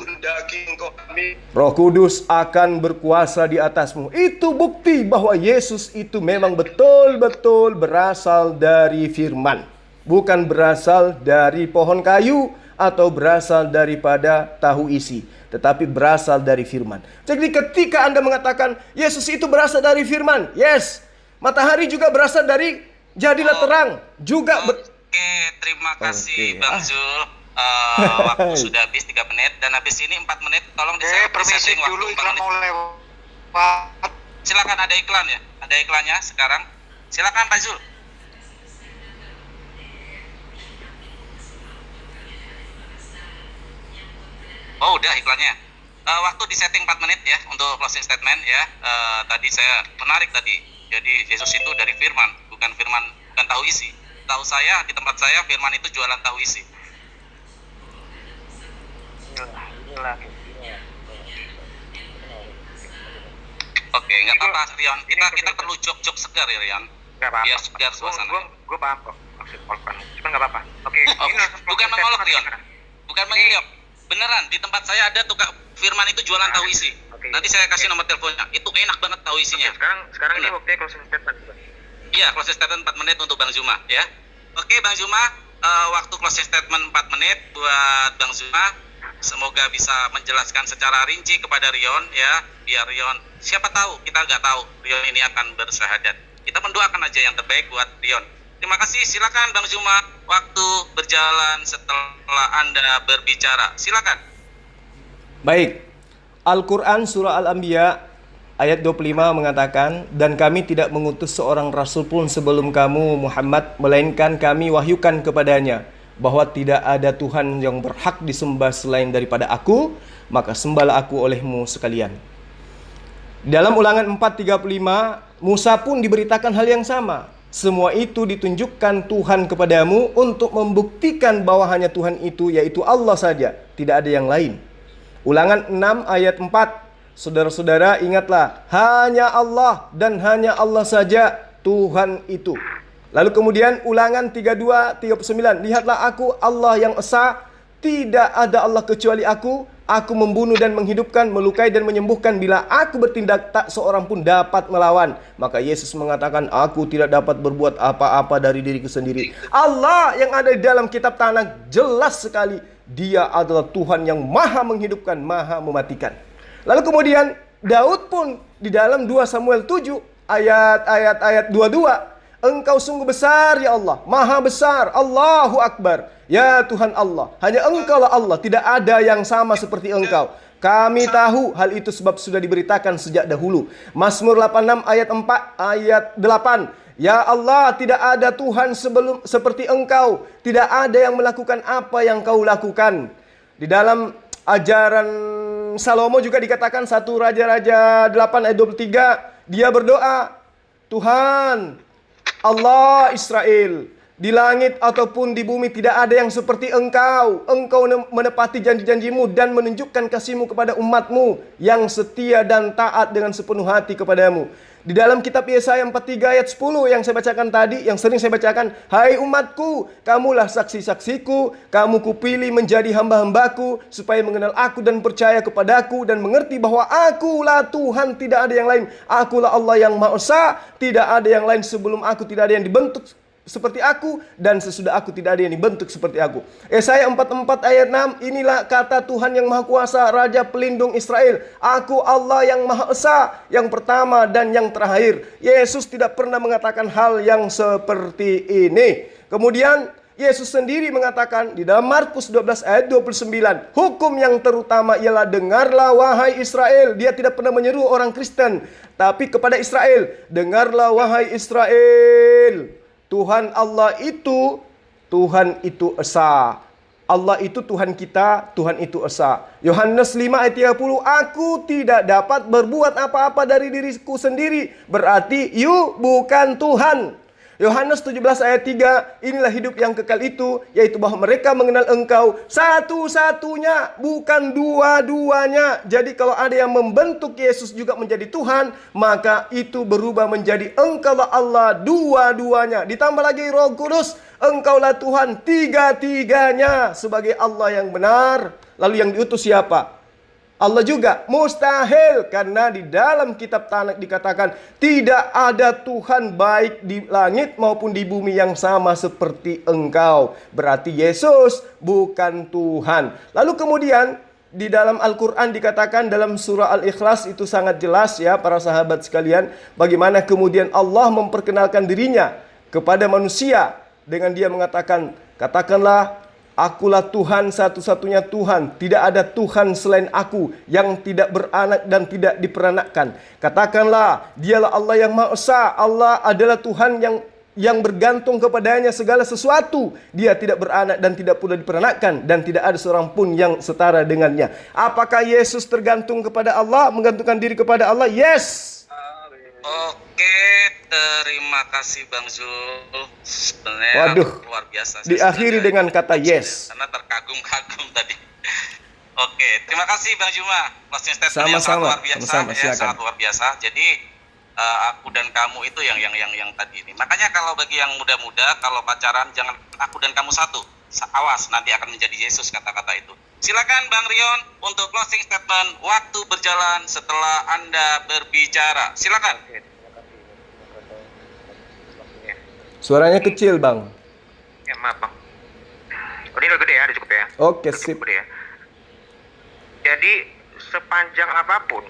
S2: Roh Kudus akan berkuasa di atasmu. Itu bukti bahwa Yesus itu memang betul-betul berasal dari firman. Bukan berasal dari pohon kayu atau berasal daripada tahu isi, tetapi berasal dari firman. Jadi ketika Anda mengatakan Yesus itu berasal dari firman, yes, matahari juga berasal dari jadilah terang juga.
S8: Oke, terima kasih Bang Zul. Waktu sudah habis 3 menit dan habis ini 4 menit. Tolong
S6: permisi
S8: waktu
S6: dulu,
S8: 4
S6: iklan
S8: menit.
S6: mau lewat.
S8: Silakan, ada iklan ya? Ada iklannya sekarang. Silakan Pak Zul. Oh, udah iklannya. Waktu di setting 4 menit ya untuk closing statement ya. Tadi saya menarik tadi. Jadi Yesus itu dari firman, bukan tahu isi. Tahu saya, di tempat saya firman itu jualan tahu isi. Oke, nggak apa-apa Rian. Kita perlu jok-jok segar ya Rian. Biar segar suasana.
S6: Gue paham kok maksud Olpan. Cuma nggak apa-apa. Oke.
S8: Bukan mengolok Rian. Bukan mengolok. Beneran di tempat saya ada tukang firman itu jualan tahu isi. Nanti saya kasih nomor teleponnya. Itu enak banget tahu isinya.
S6: Sekarang ini waktunya closing statement.
S8: Iya, closing statement 4 menit untuk Bang Zuma ya. Oke Bang Zuma, waktu closing statement 4 menit buat Bang Zuma. Semoga bisa menjelaskan secara rinci kepada Rion ya, biar Rion, siapa tahu, kita nggak tahu Rion ini akan bersyahadat. Kita mendoakan aja yang terbaik buat Rion. Terima kasih, silakan Bang Zuma, waktu berjalan setelah Anda berbicara. Silakan.
S2: Baik. Al-Quran surah Al-Anbiya ayat 25 mengatakan, dan kami tidak mengutus seorang rasul pun sebelum kamu Muhammad, melainkan kami wahyukan kepadanya bahwa tidak ada Tuhan yang berhak disembah selain daripada aku, maka sembahlah aku olehmu sekalian. Dalam Ulangan 4:35, Musa pun diberitakan hal yang sama. Semua itu ditunjukkan Tuhan kepadamu untuk membuktikan bahwa hanya Tuhan itu, yaitu Allah saja, tidak ada yang lain. Ulangan 6 ayat 4, saudara-saudara ingatlah, hanya Allah dan hanya Allah saja Tuhan itu. Lalu kemudian Ulangan 32:39, lihatlah aku Allah yang esa, tidak ada Allah kecuali aku membunuh dan menghidupkan, melukai dan menyembuhkan, bila aku bertindak tak seorang pun dapat melawan. Maka Yesus mengatakan, aku tidak dapat berbuat apa-apa dari diriku sendiri. Allah yang ada di dalam kitab Tanakh jelas sekali, Dia adalah Tuhan yang maha menghidupkan, maha mematikan. Lalu kemudian Daud pun di dalam 2 Samuel 7 ayat 22, Engkau sungguh besar ya Allah, maha besar, Allahu Akbar. Ya Tuhan Allah, hanya Engkau lah Allah, tidak ada yang sama seperti Engkau. Kami tahu hal itu sebab sudah diberitakan sejak dahulu. Mazmur 86 ayat 8. Ya Allah, tidak ada Tuhan seperti Engkau, tidak ada yang melakukan apa yang Kau lakukan. Di dalam ajaran Salomo juga dikatakan 1 Raja-Raja 8 ayat 23, dia berdoa, Tuhan Allah Israel, di langit ataupun di bumi tidak ada yang seperti Engkau. Engkau menepati janji-janjimu dan menunjukkan kasihmu kepada umatmu yang setia dan taat dengan sepenuh hati kepadamu. Di dalam kitab Yesaya 43 ayat 10 yang saya bacakan tadi, yang sering saya bacakan, hai umatku, kamulah saksi-saksiku, kamu kupilih menjadi hamba-hambaku, supaya mengenal aku dan percaya kepadaku, dan mengerti bahwa akulah Tuhan, tidak ada yang lain. Akulah Allah yang Maha Esa, tidak ada yang lain sebelum aku, tidak ada yang dibentuk seperti aku, dan sesudah aku tidak ada yang dibentuk seperti aku. Yesaya 44 ayat 6, inilah kata Tuhan yang Maha Kuasa, Raja Pelindung Israel, aku Allah yang Maha Esa, yang pertama dan yang terakhir. Yesus tidak pernah mengatakan hal yang seperti ini. Kemudian Yesus sendiri mengatakan di dalam Markus 12 ayat 29, hukum yang terutama ialah dengarlah wahai Israel. Dia tidak pernah menyeru orang Kristen, tapi kepada Israel, dengarlah wahai Israel, Tuhan Allah itu, Tuhan itu Esa. Allah itu Tuhan kita, Tuhan itu Esa. Yohanes 5 ayat 30, aku tidak dapat berbuat apa-apa dari diriku sendiri, berarti you bukan Tuhan. Yohanes 17 ayat 3, inilah hidup yang kekal itu, yaitu bahwa mereka mengenal Engkau satu-satunya, bukan dua-duanya. Jadi kalau ada yang membentuk Yesus juga menjadi Tuhan, maka itu berubah menjadi Engkaulah Allah dua-duanya. Ditambah lagi Roh Kudus, Engkaulah Tuhan tiga-tiganya sebagai Allah yang benar. Lalu yang diutus siapa? Allah juga. Mustahil, karena di dalam kitab Tanakh dikatakan tidak ada Tuhan baik di langit maupun di bumi yang sama seperti Engkau. Berarti Yesus bukan Tuhan. Lalu kemudian di dalam Al-Quran dikatakan dalam surah Al-Ikhlas, itu sangat jelas ya para sahabat sekalian, bagaimana kemudian Allah memperkenalkan dirinya kepada manusia dengan dia mengatakan, katakanlah, akulah Tuhan satu-satunya Tuhan. Tidak ada Tuhan selain aku yang tidak beranak dan tidak diperanakkan. Katakanlah, dialah Allah yang Maha Esa. Allah adalah Tuhan yang bergantung kepadanya segala sesuatu. Dia tidak beranak dan tidak pula diperanakkan, dan tidak ada seorang pun yang setara dengannya. Apakah Yesus tergantung kepada Allah, menggantungkan diri kepada Allah? Yes.
S8: Oke, terima kasih Bang Zul. Sebenarnya luar biasa.
S2: Diakhiri dengan kata yes.
S8: Karena terkagum-kagum tadi. Oke, terima kasih Bang Juma. Closing statement yang sangat luar biasa. Sangat luar biasa. Jadi aku dan kamu itu yang tadi ini. Makanya kalau bagi yang muda-muda, kalau pacaran jangan aku dan kamu satu. Awas, nanti akan menjadi Yesus kata-kata itu. Silakan Bang Rion untuk closing statement. Waktu berjalan setelah Anda berbicara. Silakan.
S2: Suaranya kecil, Bang.
S6: Ya, maaf, Bang. Oh, ini udah gede ya, udah cukup ya.
S2: Oke, sip.
S6: Gede ya. Jadi, sepanjang apapun,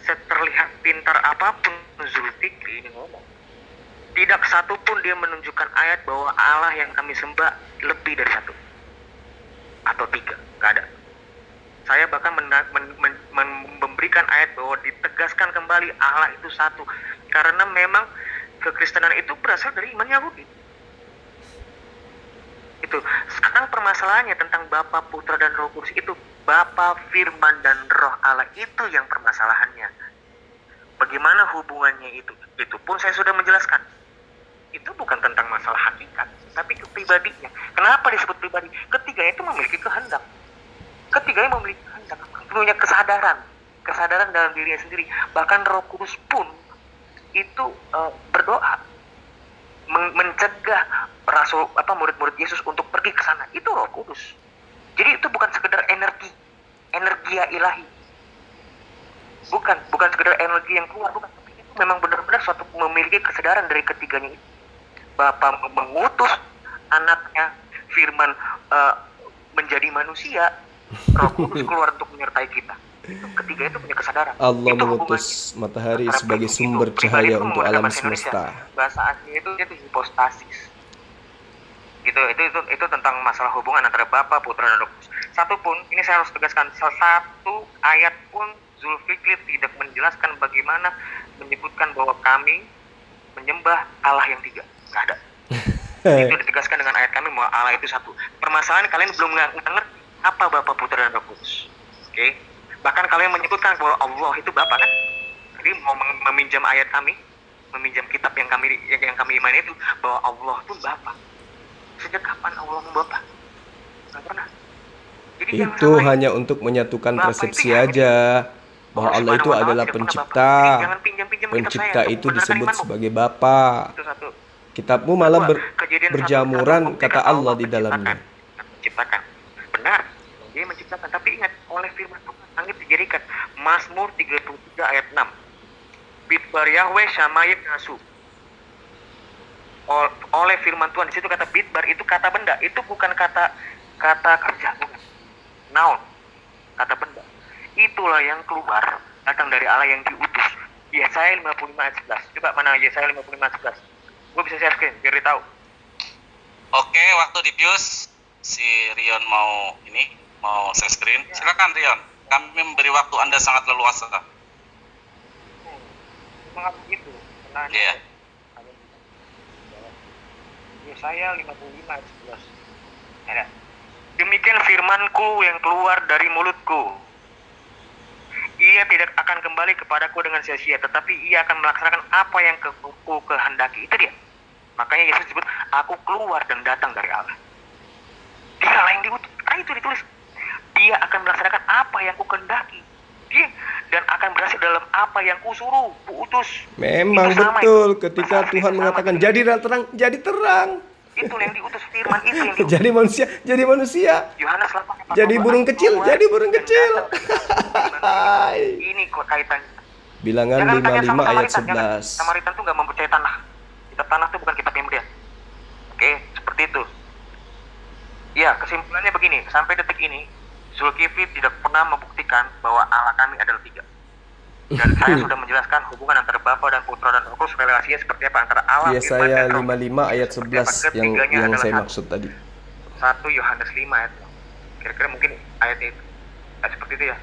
S6: seterlihat pintar apapun Zulfikri ini ngomong, tidak satu pun dia menunjukkan ayat bahwa Allah yang kami sembah lebih dari satu atau tiga, nggak ada. Saya bahkan memberikan ayat bahwa ditegaskan kembali Allah itu satu, karena memang kekristenan itu berasal dari iman Yahudi. Itu sekarang permasalahannya tentang Bapa, Putra dan Roh Kudus itu, Bapa, Firman dan Roh Allah itu yang permasalahannya. Bagaimana hubungannya itu? Itu pun saya sudah menjelaskan. Itu bukan tentang masalah hakikat, tapi kepribadiannya. Kenapa disebut pribadi? Ketiganya itu memiliki kehendak. Ketiganya memiliki kehendak, punya kesadaran dalam dirinya sendiri. Bahkan Roh Kudus pun itu berdoa mencegah murid-murid Yesus untuk pergi ke sana. Itu Roh Kudus. Jadi itu bukan sekedar energi ilahi. Bukan sekedar energi yang keluar, bukan. Tapi itu memang benar-benar suatu memiliki kesadaran dari ketiganya itu. Bapa mengutus anaknya, Firman menjadi manusia, Roh Kudus keluar untuk menyertai kita. Itu ketiga itu punya kesadaran.
S2: Allah
S6: itu
S2: mengutus matahari sebagai sumber cahaya untuk alam semesta.
S6: Bahasa aslinya itu hipostasis. Itu tentang masalah hubungan antara Bapa, Putra dan Roh Kudus. Satu pun, ini saya harus tegaskan, satu ayat pun Zulfikri tidak menjelaskan bagaimana menyebutkan bahwa kami menyembah Allah yang tiga. Nggak ada. Itu ditegaskan dengan ayat kami bahwa Allah itu satu. Permasalahan kalian belum ngerti apa Bapa, Putra dan Roh Kudus. Oke? Bahkan kalian menyebutkan bahwa Allah itu Bapa kan? Jadi mau meminjam ayat kami, meminjam kitab yang kami imani itu bahwa Allah itu Bapa. Sejak kapan Allah Bapa? Nggak pernah. Jadi
S2: Itu hanya untuk menyatukan persepsi aja bahwa Allah itu adalah pencipta. Pencipta itu disebut sebagai Bapa.
S6: Itu satu.
S2: Kitabmu malah
S6: Kejadian
S2: berjamuran
S6: 1:1
S2: kata Allah di dalamnya.
S6: Menciptakan. Benar. Dia menciptakan, tapi ingat oleh firman Tuhan langit dijadikan. Mazmur 33 ayat 6. Bidbar Yahweh Shamayib Nasu. Oleh firman Tuhan, di situ kata bidbar itu kata benda, itu bukan kata kerja, bukan. Noun, kata benda. Itulah yang keluar datang dari Allah yang diutus. Yesaya 55 ayat 11. Coba mana Yesaya 55 ayat 11? Gue bisa share screen biar dia tahu.
S8: Oke, waktu di Pius si Rion mau share screen. Silakan Rion. Kami memberi waktu Anda sangat leluasa.
S6: Mengapa begitu?
S8: Iya.
S6: Yesaya 55 ayat 11. Ada. Demikian firmanku yang keluar dari mulutku. Ia tidak akan kembali kepadaku dengan sia-sia, tetapi ia akan melaksanakan apa yang ku kehendaki. Itu dia. Makanya Yesus disebut, aku keluar dan datang dari Allah. Dia lah yang diutus. Itu ditulis. Dia akan melaksanakan apa yang ku kehendaki. Dia dan akan berhasil dalam apa yang ku suruh, ku utus.
S2: Memang betul ketika Tuhan mengatakan jadilah terang, jadi terang.
S6: Itu yang diutus, firman itu yang diutus.
S2: Jadi manusia.
S6: Yohanes 8,
S2: Jadi burung kecil, jadi burung kecil.
S6: Ini kaitannya.
S2: Bilangan 55 ayat 11.
S6: Samaritan tuh nggak mempercayai tanah. Kitab tanah tuh bukan kitab yang mulia. Oke, seperti itu. Ya, kesimpulannya begini. Sampai detik ini, Zulkifli tidak pernah membuktikan bahwa Allah kami adalah 3. Dan saya sudah menjelaskan hubungan antara Bapa dan Putra dan Roh Kudus, relasinya seperti apa antara Allah,
S2: Yesaya 55 ayat 11 yang saya maksud tadi.
S6: 1 Yohanes 5 ayat. Kira-kira mungkin ayat itu. Seperti itu ya.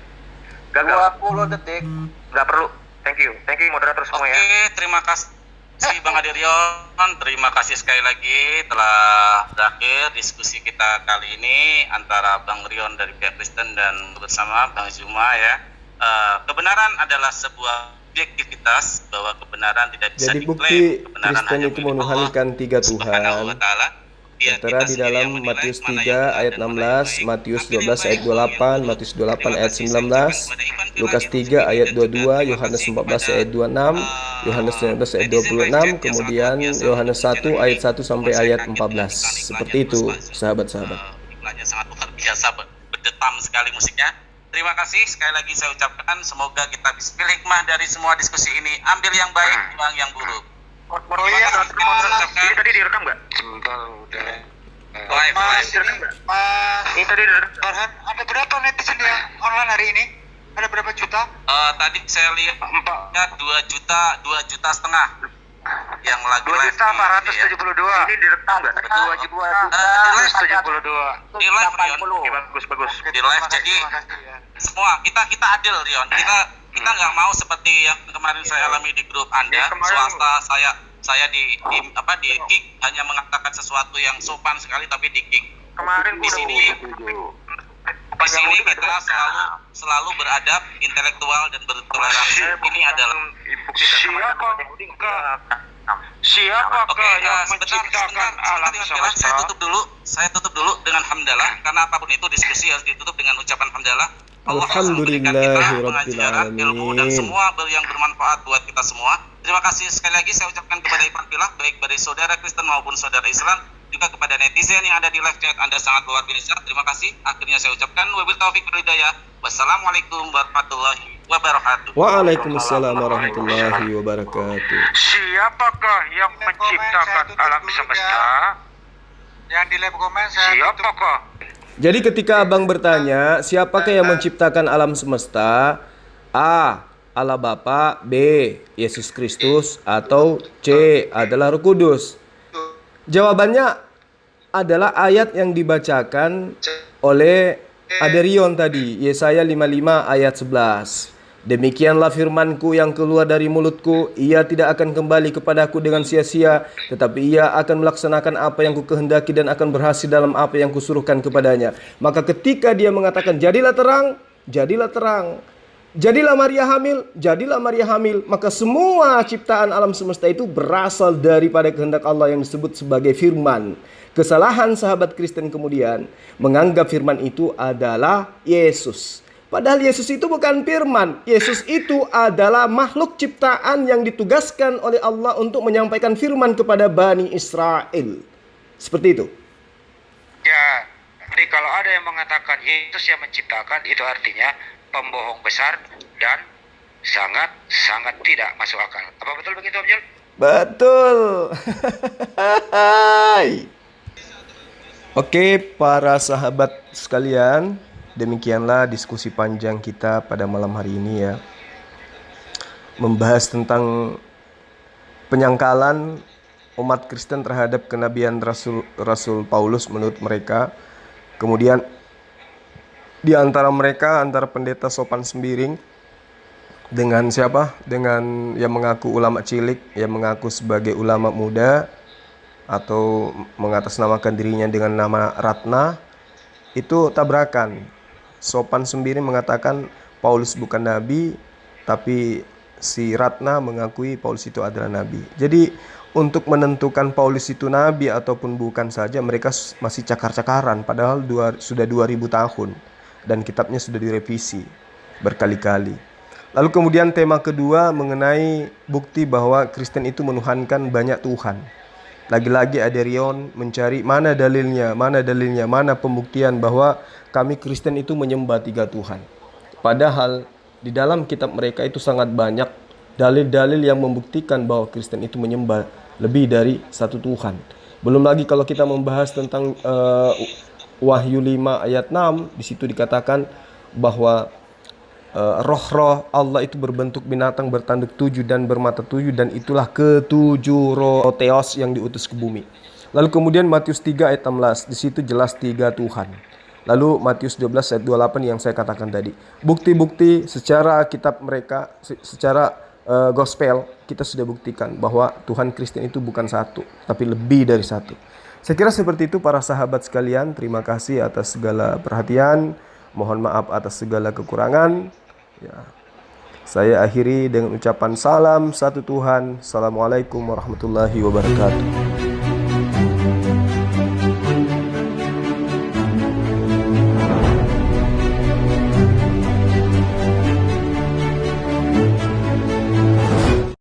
S6: Gagal.
S9: 20 detik.
S6: Nggak perlu. Thank you moderator semua ya.
S8: Oke, terima kasih Bang Adirion. Terima kasih sekali lagi telah berakhir diskusi kita kali ini antara Bang Rion dari pihak Kristen dan bersama Bang Zuma ya. Kebenaran adalah sebuah objektivitas, bahwa kebenaran tidak bisa
S2: Jadi
S8: diklaim.
S2: bukti
S8: Kebenaran
S2: Kristen
S8: hanya
S2: itu
S8: milik
S2: menuhankan 3
S8: Subhanahu
S2: Tuhan.
S8: wa ta'ala. Dia
S2: Tertera
S8: kita
S2: di
S8: sendiri
S2: dalam
S8: yang menilai
S2: Matius
S8: mana
S2: 3
S8: yang benar
S2: ayat
S8: dan mana yang
S2: 16,
S8: baik.
S2: Matius
S8: Ambil yang
S2: 12 ayat
S8: baik, buang yang
S2: 28,
S8: buruk.
S2: Matius 28
S8: Terima
S2: ayat
S8: kasih saya ucapkan
S2: 19,
S8: kepada Ivan
S2: Lukas
S8: Firman
S2: 3 ayat
S8: dan juga
S2: 22,
S8: terima
S2: Yohanes
S8: kasih
S2: 14
S8: kepada,
S2: ayat 26, Yohanes 19 ayat 26, kemudian Yohanes 1 ayat 1 sampai ayat 14. Seperti itu, sahabat-sahabat.
S8: Iklannya sangat luar biasa, berdetam sekali musiknya. Terima kasih sekali lagi saya ucapkan, semoga kita bisa pilih hikmah dari semua diskusi ini. Ambil yang baik, buang yang buruk.
S6: Ini tadi direkam nggak?
S9: Sebentar udah.
S8: Live.
S6: Direkam nggak? Ini tadi direkam.
S3: Farhan, ada berapa netizen yang online hari ini? Ada berapa juta?
S8: Tadi saya lihat 2,5 juta yang lagi live.
S6: 2.472. Ini direkam nggak? 2.472.
S8: Di live, Rion.
S6: Oke, bagus.
S8: Di live, jadi semua kita adil, Rion. Kita nggak mau seperti yang kemarin saya alami di grup Anda,
S6: Ya, kemarin-
S8: swasta saya di kick, hanya mengatakan sesuatu yang sopan sekali tapi di kick.
S6: Kemarin
S8: Di sini kita selalu beradab, intelektual dan bertoleransi. Ini adalah
S3: Siapakah yang
S8: sebentar,
S3: menciptakan alam semesta?
S8: Saya tutup dulu dengan hamdalah, karena apapun itu diskusi harus ditutup dengan ucapan hamdalah. Allah
S2: Alhamdulillahirabbil
S8: mengajarkan ilmu dan
S2: alamin.
S8: semua yang bermanfaat buat kita semua. Terima kasih sekali lagi saya ucapkan kepada Ivan Pilah, baik dari saudara Kristen maupun saudara Islam, juga kepada netizen yang ada di live chat. Anda sangat luar biasa. Terima kasih. Akhirnya saya ucapkan wabil taufik wal hidayah. Wassalamualaikum warahmatullahi wabarakatuh.
S2: Waalaikumsalam warahmatullahi wabarakatuh.
S3: Siapakah yang menciptakan alam semesta? Yang di live komen saya siapakah?
S2: Jadi ketika abang bertanya, siapakah yang menciptakan alam semesta? A. Allah Bapa, B. Yesus Kristus, atau C. adalah Roh Kudus? Jawabannya adalah ayat yang dibacakan oleh Aderion tadi, Yesaya 55 ayat 11. Demikianlah firmanku yang keluar dari mulutku, ia tidak akan kembali kepadaku dengan sia-sia, tetapi ia akan melaksanakan apa yang kukehendaki dan akan berhasil dalam apa yang kusuruhkan kepadanya. Maka ketika dia mengatakan jadilah terang, jadilah terang. Jadilah Maria hamil, jadilah Maria hamil. Maka semua ciptaan alam semesta itu berasal daripada kehendak Allah yang disebut sebagai firman. Kesalahan sahabat Kristen kemudian menganggap firman itu adalah Yesus. Padahal Yesus itu bukan firman. Yesus itu adalah makhluk ciptaan yang ditugaskan oleh Allah untuk menyampaikan firman kepada Bani Israel. Seperti itu.
S3: Ya, jadi kalau ada yang mengatakan Yesus yang menciptakan, itu artinya pembohong besar dan sangat tidak masuk akal. Apa betul begitu, Om Jul?
S2: Betul. Oke, para sahabat sekalian, demikianlah diskusi panjang kita pada malam hari ini ya. Membahas tentang penyangkalan umat Kristen terhadap kenabian Rasul Paulus menurut mereka. Kemudian di antara mereka, antara pendeta sopan sembiring dengan siapa? Dengan yang mengaku ulama cilik, yang mengaku sebagai ulama muda, atau mengatasnamakan dirinya dengan nama Ratna. Itu tabrakan. Sopan sembiring mengatakan Paulus bukan nabi, tapi si Ratna mengakui Paulus itu adalah nabi. Jadi untuk menentukan Paulus itu nabi ataupun bukan saja, mereka masih cakar-cakaran. Padahal sudah 2000 tahun. Dan kitabnya sudah direvisi berkali-kali. Lalu kemudian tema kedua mengenai bukti bahwa Kristen itu menuhankan banyak Tuhan. Lagi-lagi ada Rion mencari mana dalilnya, mana pembuktian bahwa kami Kristen itu menyembah 3 Tuhan. Padahal di dalam kitab mereka itu sangat banyak dalil-dalil yang membuktikan bahwa Kristen itu menyembah lebih dari 1 Tuhan. Belum lagi kalau kita membahas tentang Wahyu 5 ayat 6, di situ dikatakan bahwa roh-roh Allah itu berbentuk binatang bertanduk 7 dan bermata 7, dan itulah ketujuh roh Theos yang diutus ke bumi. Lalu kemudian Matius 3 ayat 16, di situ jelas 3 Tuhan. Lalu Matius 12 ayat 28 yang saya katakan tadi. Bukti-bukti secara kitab mereka, secara gospel, kita sudah buktikan bahwa Tuhan Kristen itu bukan 1, tapi lebih dari 1. Saya kira seperti itu para sahabat sekalian. Terima kasih atas segala perhatian. Mohon maaf atas segala kekurangan. Ya. Saya akhiri dengan ucapan salam satu Tuhan. Assalamualaikum warahmatullahi wabarakatuh.